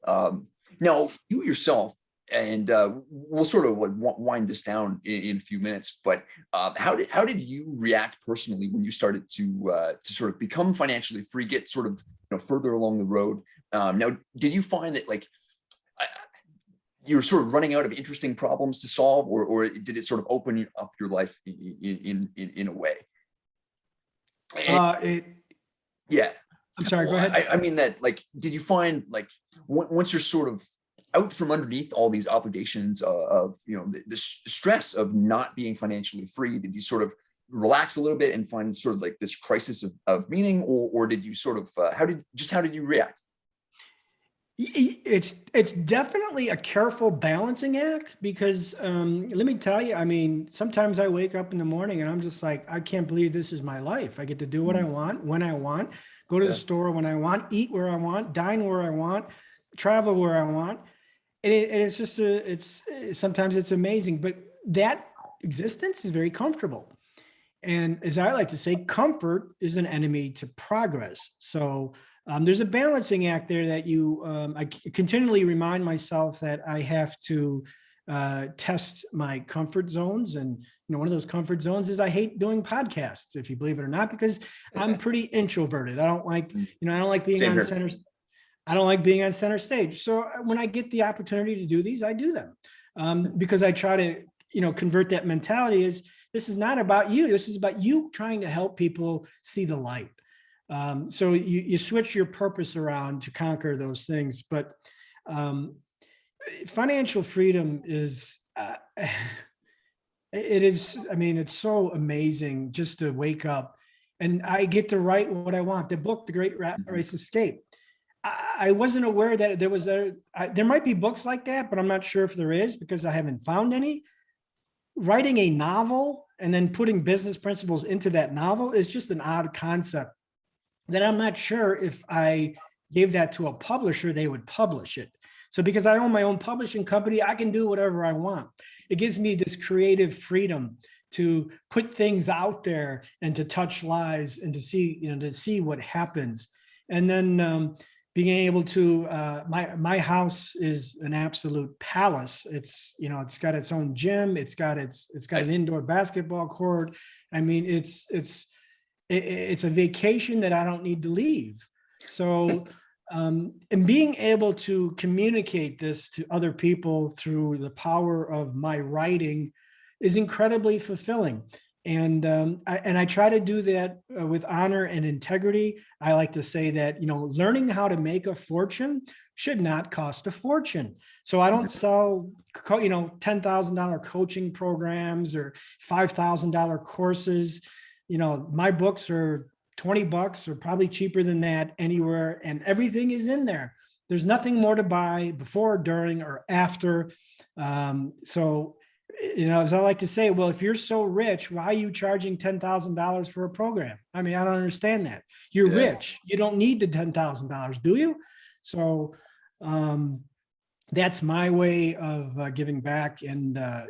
Now you yourself, and we'll sort of wind this down in a few minutes, but how did you react personally when you started to sort of become financially free, get sort of further along the road? Now, did you find that like you were sort of running out of interesting problems to solve, or did it sort of open up your life in a way? Yeah. I'm sorry. Go ahead. I mean that, like, did you find like once you're sort of out from underneath all these obligations of the stress of not being financially free, did you sort of relax a little bit and find sort of like this crisis of meaning, or did you sort of how did you react? It's definitely a careful balancing act because let me tell you, I mean, sometimes I wake up in the morning and I'm just like, I can't believe this is my life. I get to do what I want, when I want, go to the store when I want, eat where I want, dine where I want, travel where I want. And it's just sometimes it's amazing, but that existence is very comfortable. And as I like to say, comfort is an enemy to progress. So there's a balancing act there that I continually remind myself that I have to test my comfort zones. And, one of those comfort zones is I hate doing podcasts, if you believe it or not, because I'm pretty introverted. I don't like, I don't like being on center. I don't like being on center stage. So when I get the opportunity to do these, I do them because I try to, convert that mentality as this is not about you. This is about you trying to help people see the light. So you switch your purpose around to conquer those things. But financial freedom is, it's so amazing just to wake up and I get to write what I want. The book, The Great Rat Race Escape. I wasn't aware that there might be books like that, but I'm not sure if there is because I haven't found any. Writing a novel and then putting business principles into that novel is just an odd concept that I'm not sure if I gave that to a publisher, they would publish it. So because I own my own publishing company, I can do whatever I want. It gives me this creative freedom to put things out there and to touch lives and to see what happens. And then being able to, my house is an absolute palace. It's, it's got its own gym. It's got an indoor basketball court. I mean, it's a vacation that I don't need to leave. So, and being able to communicate this to other people through the power of my writing is incredibly fulfilling. And I try to do that with honor and integrity. I like to say that, learning how to make a fortune should not cost a fortune. So I don't sell, $10,000 coaching programs or $5,000 courses. My books are $20 or probably cheaper than that anywhere. And everything is in there. There's nothing more to buy before, during, or after. So as I like to say, well, if you're so rich, why are you charging $10,000 for a program? I mean, I don't understand that. You're rich. You don't need the $10,000, do you? So that's my way of giving back. And I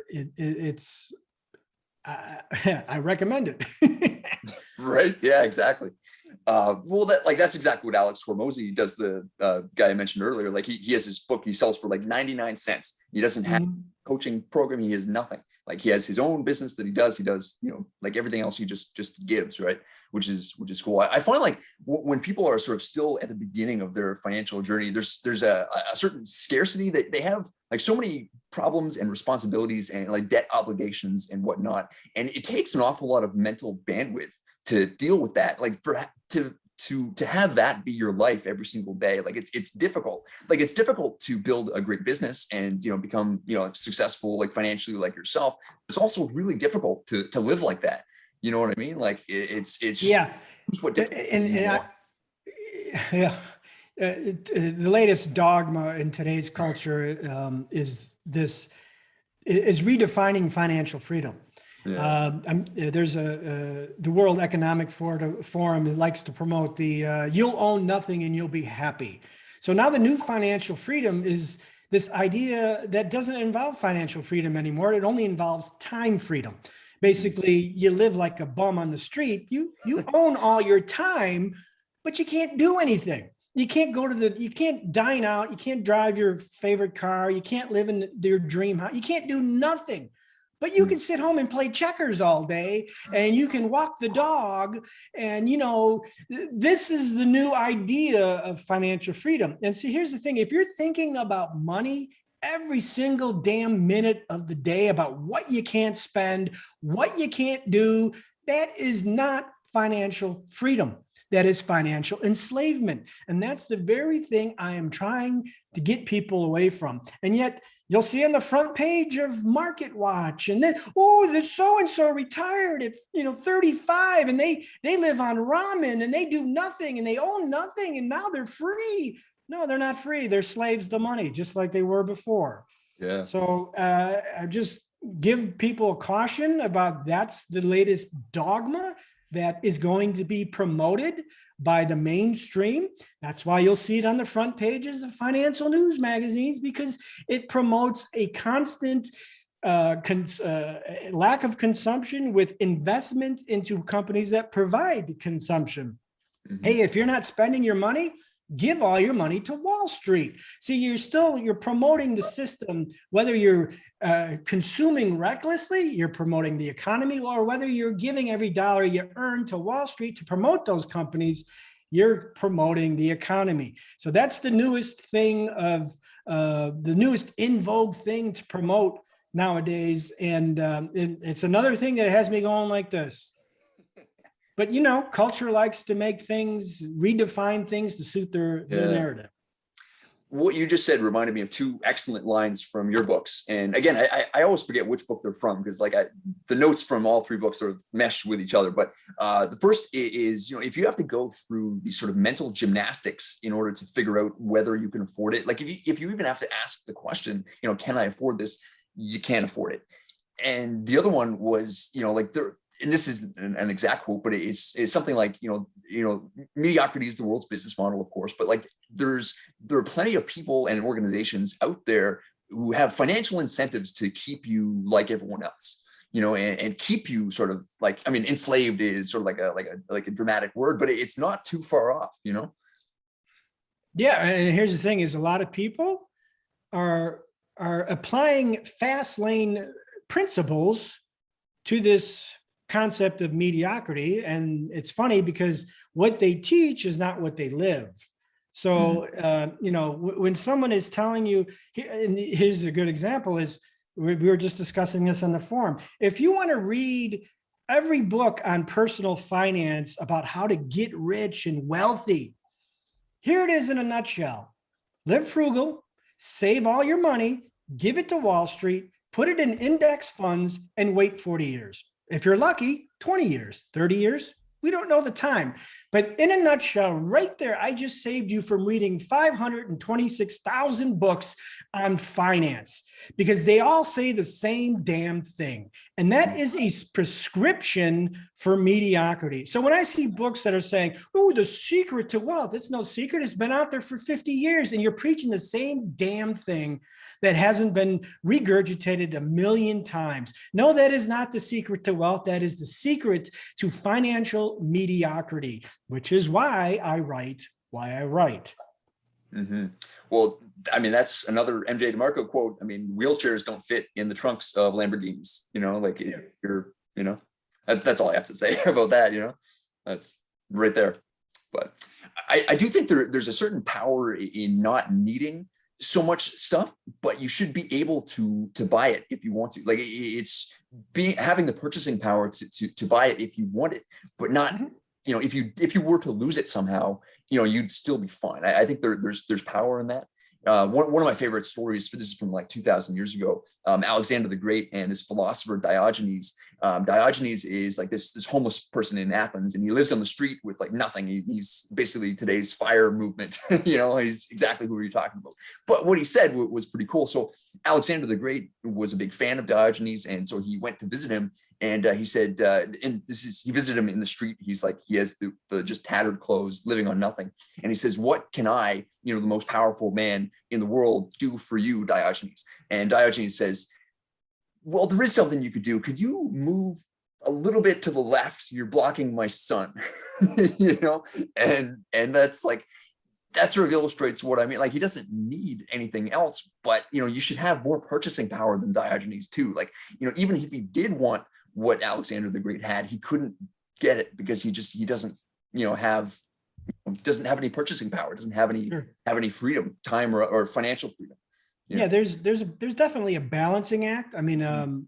recommend it. Right. Yeah, exactly. Well, that's exactly what Alex Hormozy does. The guy I mentioned earlier, like he has his book, he sells for like 99 cents. He doesn't have coaching program. He has nothing. Like he has his own business that he does, like everything else he just gives, right? Which is cool. I find like when people are sort of still at the beginning of their financial journey, there's a certain scarcity that they have, like so many problems and responsibilities and like debt obligations and whatnot. And it takes an awful lot of mental bandwidth to deal with that, like to have that be your life every single day. Like it's difficult. Like it's difficult to build a great business and, become, successful, like financially, like yourself. It's also really difficult to live like that. You know what I mean? Like it's yeah. What the latest dogma in today's culture is redefining financial freedom. Yeah. There's the World Economic Forum that likes to promote the you'll own nothing and you'll be happy. So now the new financial freedom is this idea that doesn't involve financial freedom anymore. It only involves time freedom. Basically, you live like a bum on the street. You own all your time, but you can't do anything. You can't you can't dine out. You can't drive your favorite car. You can't live in your dream house. You can't do nothing. But you can sit home and play checkers all day, and you can walk the dog. And, this is the new idea of financial freedom. And see, here's the thing. If you're thinking about money every single damn minute of the day, about what you can't spend, what you can't do, that is not financial freedom. That is financial enslavement. And that's the very thing I am trying to get people away from. And yet, you'll see on the front page of Market Watch, and then, there's so-and-so retired at 35, and they live on ramen, and they do nothing, and they own nothing, and now they're free. No, they're not free. They're slaves to money, just like they were before. Yeah. So I just give people a caution about that's the latest dogma that is going to be promoted by the mainstream. That's why you'll see it on the front pages of financial news magazines, because it promotes a constant lack of consumption with investment into companies that provide consumption. Mm-hmm. Hey, if you're not spending your money, give all your money to Wall Street. See, you're promoting the system, whether you're consuming recklessly, you're promoting the economy, or whether you're giving every dollar you earn to Wall Street to promote those companies, you're promoting the economy. So that's the newest thing the newest in vogue thing to promote nowadays. And it's another thing that has me going like this. But, culture likes to make things, redefine things to suit their narrative. What you just said reminded me of two excellent lines from your books. And again, I always forget which book they're from, because the notes from all three books are meshed with each other. But the first is, if you have to go through these sort of mental gymnastics in order to figure out whether you can afford it, like if you even have to ask the question, can I afford this? You can't afford it. And the other one was, and this is an exact quote, but it's something like, mediocrity is the world's business model, of course, but like there are plenty of people and organizations out there who have financial incentives to keep you like everyone else, and keep you sort of like, enslaved is sort of like a dramatic word, but it's not too far off, Yeah. And here's the thing is a lot of people are applying fast lane principles to this concept of mediocrity. And it's funny because what they teach is not what they live. So, when someone is telling you, and here's a good example is, we were just discussing this on the forum. If you want to read every book on personal finance about how to get rich and wealthy, here it is in a nutshell. Live frugal, save all your money, give it to Wall Street, put it in index funds, and wait 40 years. If you're lucky, 20 years, 30 years, we don't know the time. But in a nutshell, right there, I just saved you from reading 526,000 books on finance, because they all say the same damn thing. And that is a prescription for mediocrity. So when I see books that are saying, the secret to wealth, it's no secret. It's been out there for 50 years. And you're preaching the same damn thing that hasn't been regurgitated a million times. No, that is not the secret to wealth. That is the secret to financial real mediocrity, which is why I write. Mm-hmm. Well, I mean, that's another MJ DeMarco quote. I mean, wheelchairs don't fit in the trunks of Lamborghinis, like that's all I have to say about that, that's right there. But I do think there's a certain power in not needing so much stuff, but you should be able to buy it if you want to. Like, it's having the purchasing power to buy it if you want it, but not, if you were to lose it somehow, you'd still be fine. I think there's power in that. One of my favorite stories this is from like 2000 years ago, Alexander the Great and this philosopher Diogenes. Diogenes is like this homeless person in Athens, and he lives on the street with like nothing. He's basically today's fire movement. He's exactly who you're talking about. But what he said was pretty cool. So Alexander the Great was a big fan of Diogenes, and so he went to visit him. And he said, he visited him in the street. He's like, he has the just tattered clothes, living on nothing. And he says, what can I, the most powerful man in the world, do for you, Diogenes? And Diogenes says, well, there is something you could do. Could you move a little bit to the left? You're blocking my sun, and that's like, that sort of illustrates what I mean. Like, he doesn't need anything else, but, you should have more purchasing power than Diogenes too. Like, even if he did want what Alexander the Great had, he couldn't get it because he doesn't have any purchasing power, doesn't have any freedom, time or financial freedom. Yeah, there's definitely a balancing act. I mean,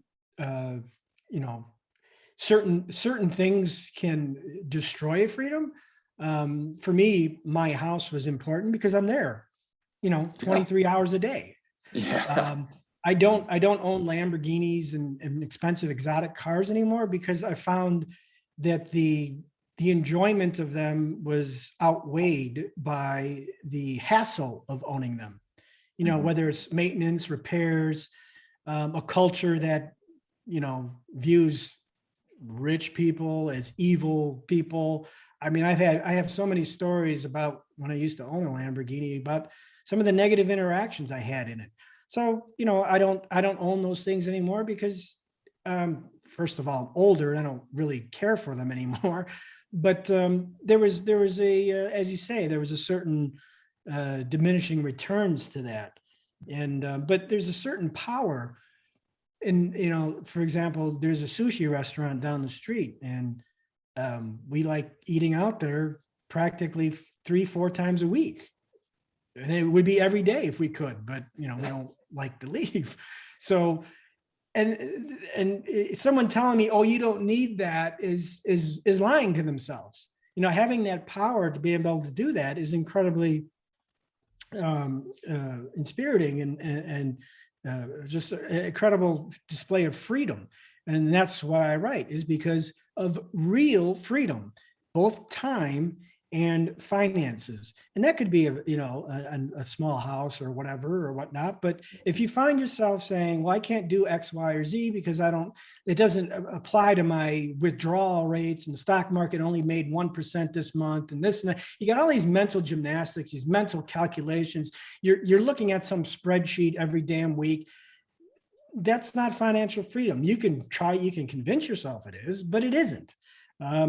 certain things can destroy freedom. For me, my house was important because I'm there, 23 hours a day. Yeah. I don't own Lamborghinis and expensive exotic cars anymore because I found that the enjoyment of them was outweighed by the hassle of owning them. Whether it's maintenance, repairs, a culture that, views rich people as evil people. I mean, I have so many stories about when I used to own a Lamborghini about some of the negative interactions I had in it. So, I don't own those things anymore because, first of all, I'm older and I don't really care for them anymore. But there was as you say, there was a certain diminishing returns to that. And but there's a certain power in, for example, there's a sushi restaurant down the street, and we like eating out there practically 3-4 times a week. And it would be every day if we could, but we don't like to leave. So, and someone telling me, "Oh, you don't need that," is lying to themselves. Having that power to be able to do that is incredibly inspiriting and just an incredible display of freedom. And that's why I write, is because of real freedom, both time and finances. And that could be a small house or whatever or whatnot. But if you find yourself saying, well, I can't do X, Y, or Z because it doesn't apply to my withdrawal rates, and the stock market only made 1% this month, and this and that. You got all these mental gymnastics, these mental calculations. You're looking at some spreadsheet every damn week. That's not financial freedom. You can convince yourself it is, but it isn't.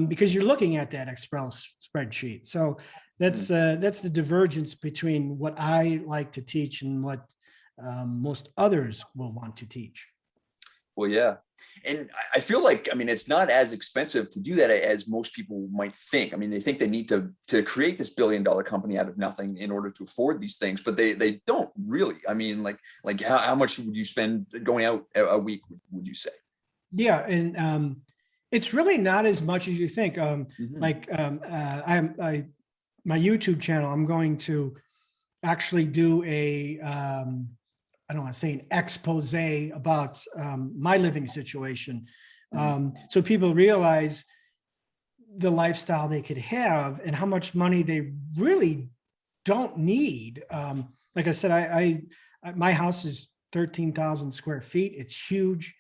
Because you're looking at that Excel spreadsheet. So that's the divergence between what I like to teach and what most others will want to teach. Well, yeah. And I feel like, it's not as expensive to do that as most people might think. They think they need to create this $1 billion company out of nothing in order to afford these things, but they don't really. Like how much would you spend going out a week, would you say? Yeah. And it's really not as much as you think. My YouTube channel, I'm going to actually do I don't want to say an expose about my living situation. So people realize the lifestyle they could have and how much money they really don't need. Like I said, my house is 13,000 square feet. It's huge.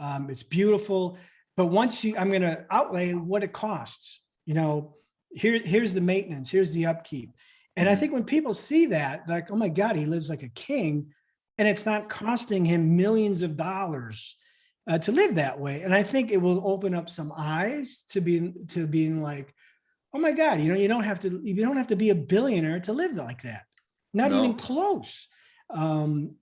It's beautiful. But once I'm going to outlay what it costs, here's the maintenance, here's the upkeep. And I think when people see that, like, oh my God, he lives like a king, and it's not costing him millions of dollars to live that way. And I think it will open up some eyes to being like, oh my God, you don't have to be a billionaire to live like that. Not even close.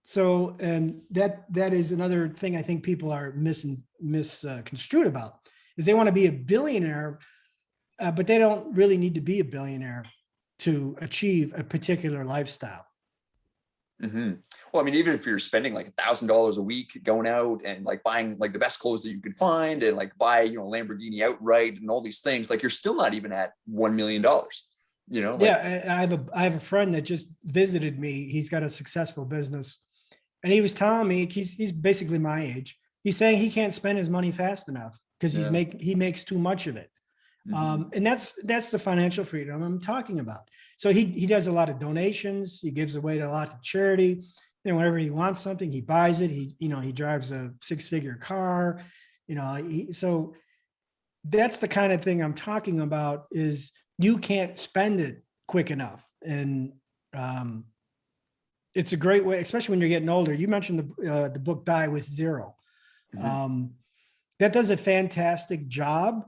So, and that is another thing I think people are misconstrued about, is they want to be a billionaire, but they don't really need to be a billionaire to achieve a particular lifestyle. Mm-hmm. Well, I mean, even if you're spending like $1,000 a week going out and like buying like the best clothes that you could find and like buy, Lamborghini outright and all these things, like you're still not even at $1 million, Yeah. I have a friend that just visited me. He's got a successful business, and he was telling me, he's basically my age. He's saying he can't spend his money fast enough because he makes too much of it. Mm-hmm. And that's the financial freedom I'm talking about. So he does a lot of donations. He gives away a lot to charity. Whenever he wants something, he buys it. He drives a 6-figure car. So that's the kind of thing I'm talking about, is you can't spend it quick enough. And it's a great way, especially when you're getting older. You mentioned the book Die with Zero. Mm-hmm. That does a fantastic job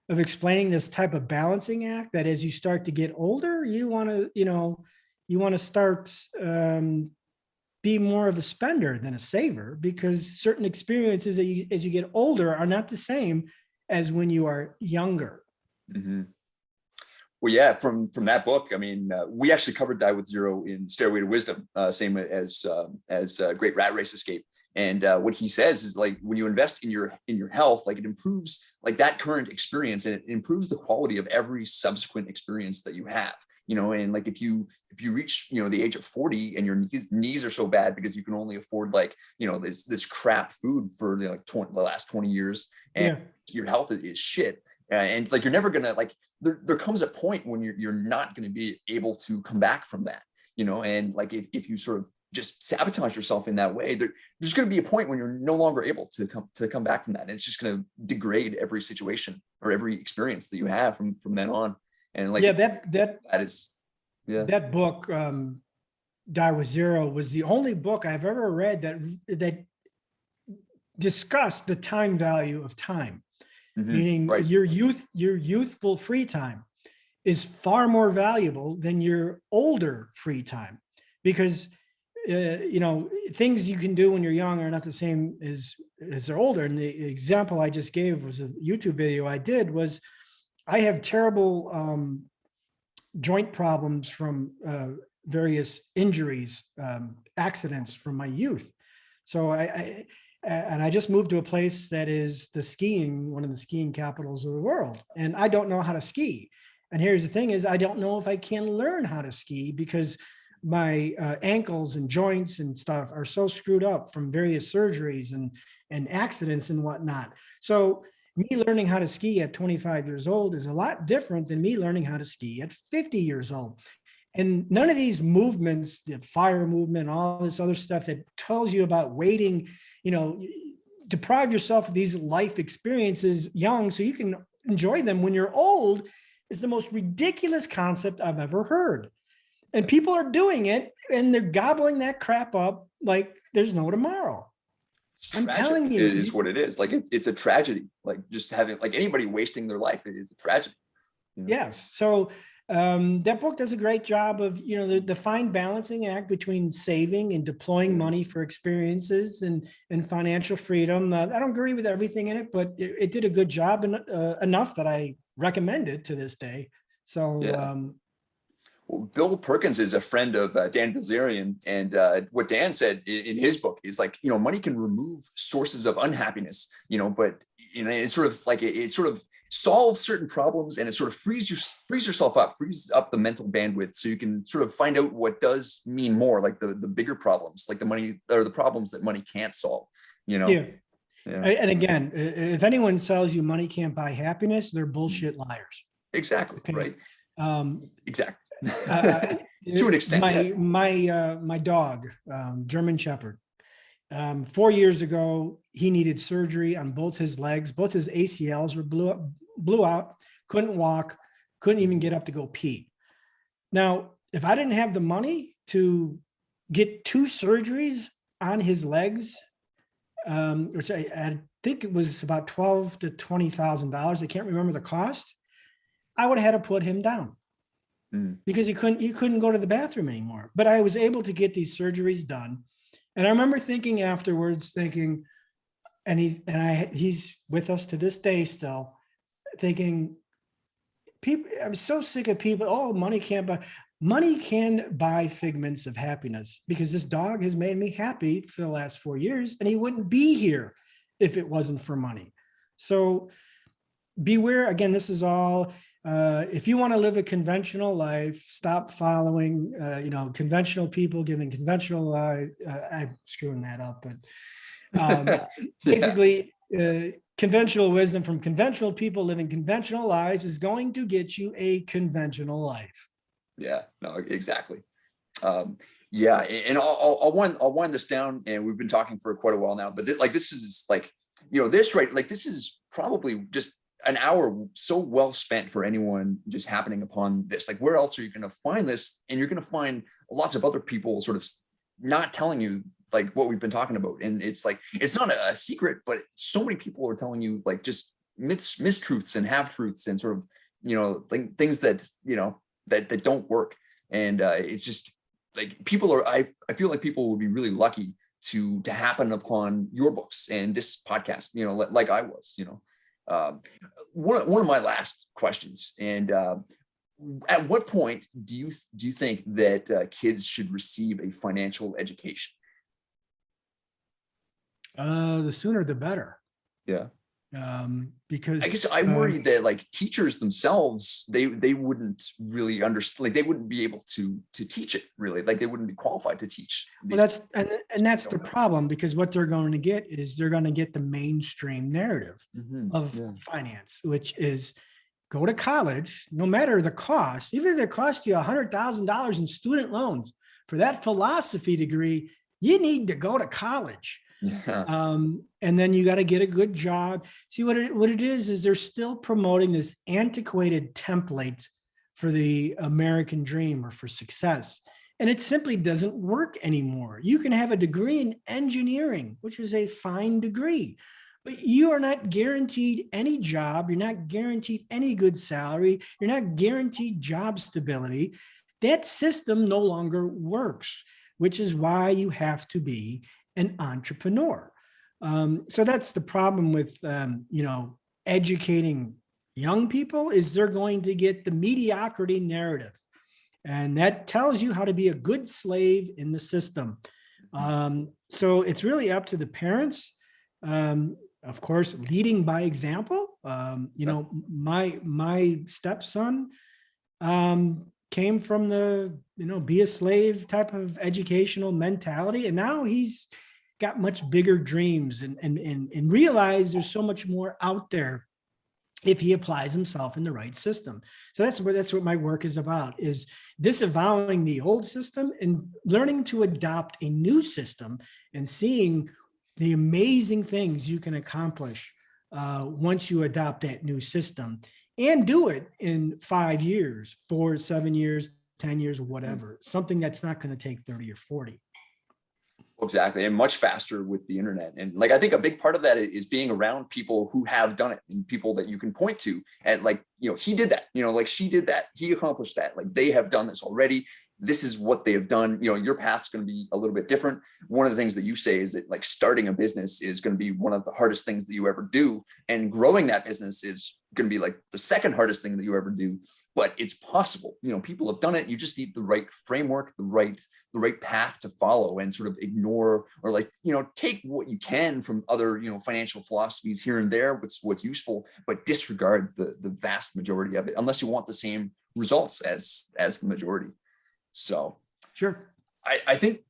of explaining this type of balancing act, that as you start to get older, you want to start be more of a spender than a saver, because certain experiences as you get older are not the same as when you are younger. Mm-hmm. Well, yeah, from that book, I mean, we actually covered Die with Zero in Stairway to Wisdom, same as Great Rat Race Escape. And what he says is, like, when you invest in your health, like, it improves like that current experience, and it improves the quality of every subsequent experience that you have. And like if you reach the age of 40 and your knees are so bad because you can only afford like this crap food for the last 20 years, and your health is shit, and like you're never gonna, like, there comes a point when you're not going to be able to come back from that. And like if you sort of just sabotage yourself in that way, there's going to be a point when you're no longer able to come back from that, and it's just going to degrade every situation or every experience that you have from then on. And like that book, Die with Zero, was the only book I've ever read that discussed the time value of time. Mm-hmm. Meaning your youthful free time is far more valuable than your older free time, because things you can do when you're young are not the same as they're older. And the example I just gave was a YouTube video I did. Was I have terrible joint problems from various injuries, accidents from my youth. So I just moved to a place that is one of the skiing capitals of the world, and I don't know how to ski. And here's the thing: is I don't know if I can learn how to ski because my ankles and joints and stuff are so screwed up from various surgeries and accidents and whatnot. So me learning how to ski at 25 years old is a lot different than me learning how to ski at 50 years old. And none of these movements, the fire movement, all this other stuff that tells you about waiting, deprive yourself of these life experiences young so you can enjoy them when you're old, is the most ridiculous concept I've ever heard. And people are doing it, and they're gobbling that crap up like there's no tomorrow. I'm telling you, it is what it is. Like it's a tragedy. Like just having, like, anybody wasting their life, it is a tragedy. Yes. So that book does a great job of, the fine balancing act between saving and deploying money for experiences and financial freedom. I don't agree with everything in it, but it did a good job, and enough that I recommend it to this day. So, well, Bill Perkins is a friend of Dan Bilzerian, and what Dan said in his book is, like, money can remove sources of unhappiness, but it's sort of like it sort of solves certain problems, and it sort of frees yourself up, frees up the mental bandwidth, so you can sort of find out what does mean more, like the bigger problems, like the money or the problems that money can't solve. Yeah. And again, if anyone sells you money can't buy happiness, they're bullshit liars. Exactly. Okay. Right. Exactly. To an extent, my dog, German Shepherd, 4 years ago, he needed surgery on both his legs. Both his ACLs were blew out, couldn't walk, couldn't even get up to go pee. Now, if I didn't have the money to get 2 surgeries on his legs, which I had think it was about $12,000 to $20,000. I can't remember the cost. I would have had to put him down because he couldn't go to the bathroom anymore. But I was able to get these surgeries done. And I remember thinking afterwards, and he's with us to this day still, thinking, people, I'm so sick of people. Oh, money can buy figments of happiness, because this dog has made me happy for the last 4 years, and he wouldn't be here if it wasn't for money. So beware. Again, this is all, if you want to live a conventional life, stop following, conventional people giving conventional, I'm screwing that up, but basically, conventional wisdom from conventional people living conventional lives is going to get you a conventional life. Yeah, no, exactly. Yeah, and I'll wind this down, and we've been talking for quite a while now, but this is like, this is probably just an hour so well spent for anyone just happening upon this. Like, where else are you going to find this? And you're going to find lots of other people sort of not telling you like what we've been talking about. And it's like, it's not a secret, but so many people are telling you like just mistruths and half-truths and sort of, like things that, that don't work. And it's just like people are, I feel like people would be really lucky to happen upon your books and this podcast, like I was, one of my last questions. And at what point do you think that kids should receive a financial education? The sooner the better. Yeah. Because I guess I'm worried that like teachers themselves, they wouldn't really understand, like they wouldn't be able to teach it really, like they wouldn't be qualified to teach. Well, that's the problem, because what they're going to get is they're going to get the mainstream narrative of finance, which is go to college, no matter the cost, even if it costs you $100,000 in student loans for that philosophy degree, you need to go to college. Yeah. And then you got to get a good job. See what it is they're still promoting this antiquated template for the American dream or for success. And it simply doesn't work anymore. You can have a degree in engineering, which is a fine degree, but you are not guaranteed any job. You're not guaranteed any good salary. You're not guaranteed job stability. That system no longer works, which is why you have to be an entrepreneur. So that's the problem with, educating young people, is they're going to get the mediocrity narrative. And that tells you how to be a good slave in the system. So it's really up to the parents, of course, leading by example. My stepson came from the, be a slave type of educational mentality. And now he's got much bigger dreams and realize there's so much more out there if he applies himself in the right system. So that's what my work is about, is disavowing the old system and learning to adopt a new system and seeing the amazing things you can accomplish once you adopt that new system, and do it in 5 years, 4, 7 years, 10 years, whatever, something that's not going to take 30 or 40. Exactly. And much faster with the internet. And like, I think a big part of that is being around people who have done it, and people that you can point to and like, he did that, like she did that, he accomplished that, like they have done this already. This is what they have done. Your path's going to be a little bit different. One of the things that you say is that like starting a business is going to be one of the hardest things that you ever do. And growing that business is going to be like the second hardest thing that you ever do. But it's possible. People have done it. You just need the right framework, the right path to follow, and sort of ignore or like, take what you can from other, financial philosophies here and there, what's useful, but disregard the vast majority of it, unless you want the same results as the majority. So sure. I think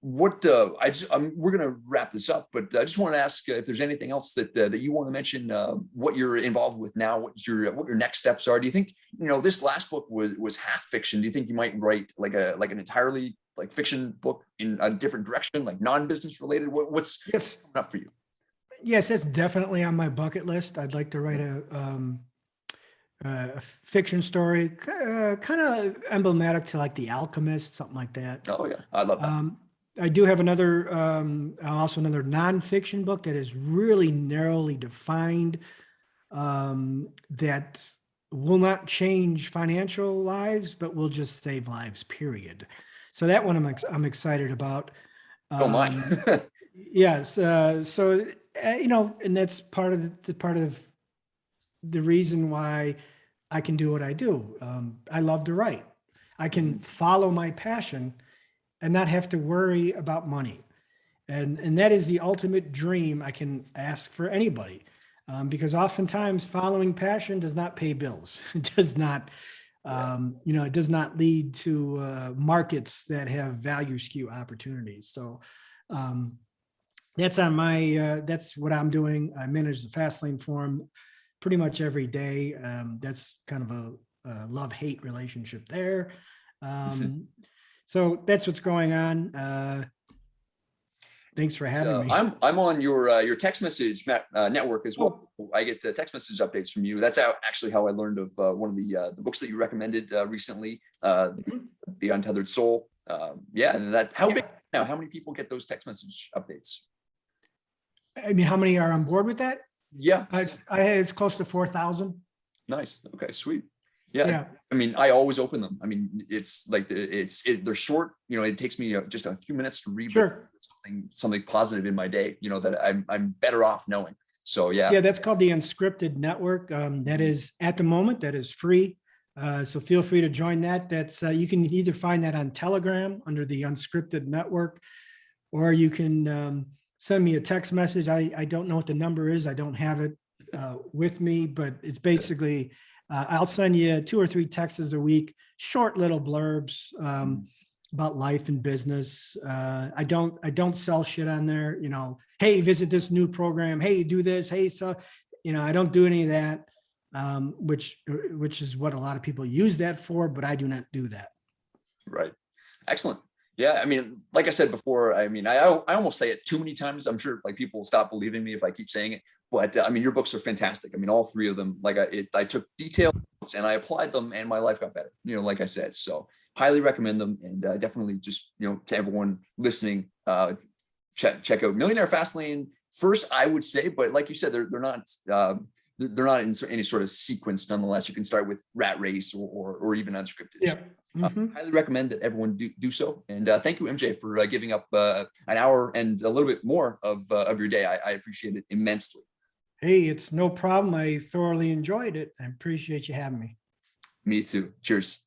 we're going to wrap this up, but I just want to ask if there's anything else that you want to mention, what you're involved with now, what your next steps are. Do you think, this last book was half fiction? Do you think you might write like an entirely like fiction book in a different direction, like non-business related? What's coming up for you? Yes, that's definitely on my bucket list. I'd like to write a fiction story, kind of emblematic to like The Alchemist, something like that. Oh yeah, I love that. I do have another, also another nonfiction book that is really narrowly defined, that will not change financial lives, but will just save lives, period. So that one I'm excited about. Don't mind. Yes. So, and that's part of the reason why I can do what I do. I love to write. I can follow my passion and not have to worry about money. And that is the ultimate dream I can ask for anybody. Because oftentimes following passion does not pay bills. It does not, it does not lead to markets that have value skew opportunities. So that's on that's what I'm doing. I manage the Fastlane Forum pretty much every day. That's kind of a love-hate relationship there. So that's what's going on. Thanks for having me. I'm on your text message network as well. I get text message updates from you. That's actually how I learned of one of the books that you recommended recently, The Untethered Soul. And how big now? How many people get those text message updates? I mean, how many are on board with that? Yeah, it's close to 4,000. Nice. Okay, sweet. Yeah. I mean, I always open them. I mean, it's like they're short. It takes me just a few minutes to read. Sure. Something positive in my day. That I'm better off knowing. So yeah. That's called the Unscripted Network. That is at the moment that is free. So feel free to join that. That's you can either find that on Telegram under the Unscripted Network, or you can send me a text message. I don't know what the number is. I don't have it with me, but it's basically I'll send you 2 or 3 texts a week, short little blurbs about life and business. I don't sell shit on there. Hey, visit this new program. Hey, do this. Hey, so I don't do any of that, which is what a lot of people use that for, but I do not do that. Right. Excellent. Yeah, I mean, like I said before, I mean, I almost say it too many times. I'm sure like people will stop believing me if I keep saying it. But I mean, your books are fantastic. I mean, all 3 of them. Like I took detailed notes and I applied them, and my life got better. Like I said, so highly recommend them, and definitely just to everyone listening, check out Millionaire Fastlane first, I would say. But like you said, they're not in any sort of sequence. Nonetheless, you can start with Rat Race or even Unscripted. Yeah. Highly recommend that everyone do so. And thank you, MJ, for giving up an hour and a little bit more of your day. I appreciate it immensely. Hey, it's no problem. I thoroughly enjoyed it. I appreciate you having me. Me too. Cheers.